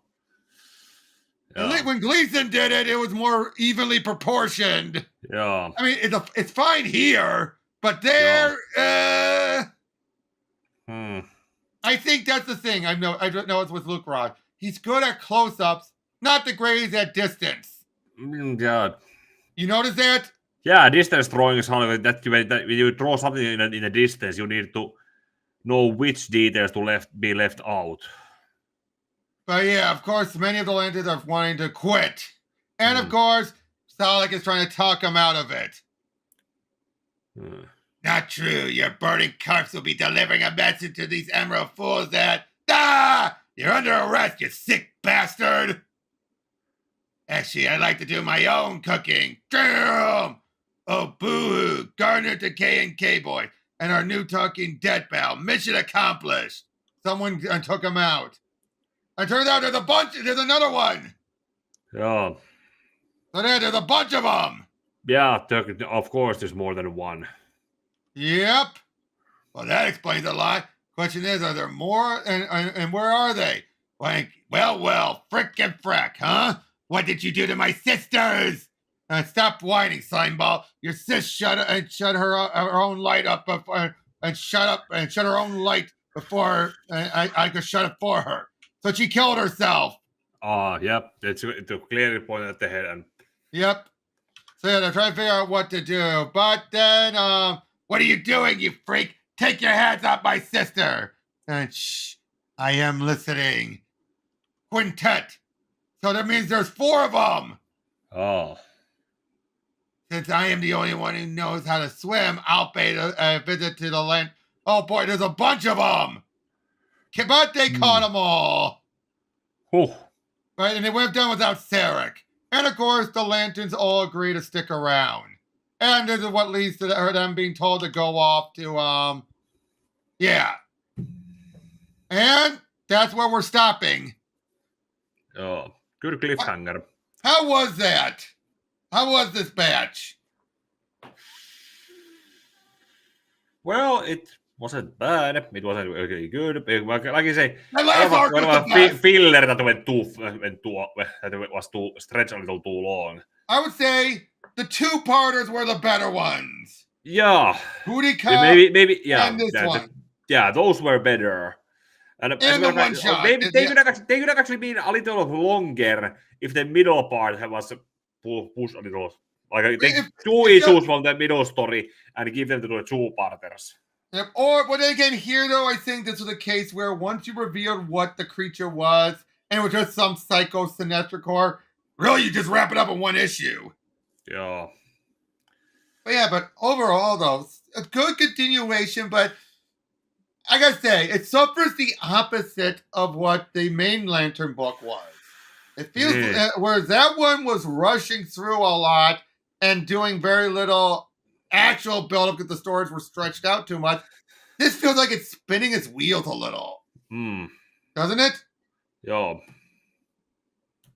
When Gleason did it, it was more evenly proportioned. Yeah. I mean, it's fine here, but there. I think that's the thing. I don't know it's with Luke Rod. He's good at close-ups, not the greatest at distance. Yeah. You notice that? Yeah, distance drawing is how that when you draw something in a distance, you need to know which details to be left out. But yeah, of course, many of the Lanterns are wanting to quit. And of course, Solek is trying to talk him out of it. Not true. Your burning corpse will be delivering a message to these Emerald Fools that, you're under arrest, you sick bastard. Actually, I like to do my own cooking. Damn! Oh, boo-hoo. Garnet the K&K boy and our new talking dead pal. Mission accomplished. Someone took him out. It turns out there's another one. Joo. So there's a bunch of them. Yeah, of course there's more than one. Yep. Well, that explains a lot. Question is, are there more? And where are they? Like, well, frickin' frack, huh? What did you do to my sisters? Stop whining, slimeball. Your sis shut her own light up and shut her own light before I could shut it for her. So she killed herself. Yep. It's clearly pointed at the head. And... Yep. So yeah, they're trying to figure out what to do. But then, what are you doing, you freak? Take your hands off my sister. And shh, I am listening. Quintet. So that means there's 4 of them. Oh. Since I am the only one who knows how to swim, I'll pay a visit to the land. Oh boy, there's a bunch of them. But they caught them all. Oh. Right, and they went down without Sarek. And of course, the Lanterns all agree to stick around. And this is what leads to them being told to go off to, yeah. And that's where we're stopping. Oh, good cliffhanger. How was that? How was this batch? Well, it wasn't bad. It wasn't really good. Like I say, My last arc was the best. Filler that was too stretched a little too long. I would say the 2-parters were the better ones. Yeah. Booty Cup maybe yeah. and this one. Yeah, those were better. And the one shot. Maybe they could have actually been a little longer if the middle part was pushed a little. Like take 2 issues from the middle story and give them to the 2-parters. Yep. But again, here though, I think this was a case where once you revealed what the creature was, and it was just some psycho Sinestro Corps, really you just wrap it up in 1 issue. Yeah. But overall though, a good continuation, but I gotta say, it suffers the opposite of what the main Lantern book was. It feels whereas that one was rushing through a lot and doing very little actual build-up because the stories were stretched out too much. This feels like it's spinning its wheels a little. Doesn't it? Yeah.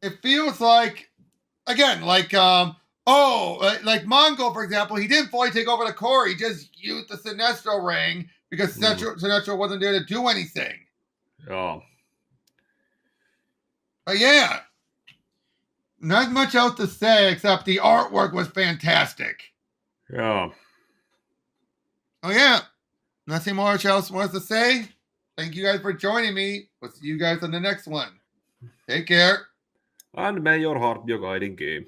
It feels like, again, like Mongul, for example, he didn't fully take over the Corps. He just used the Sinestro ring because Sinestro wasn't there to do anything. Yeah. But yeah, not much else to say except the artwork was fantastic. Yeah. Oh yeah, nothing more else to say. Thank you guys for joining me. We'll see you guys on the next one. Take care. And may your heart be a guiding game.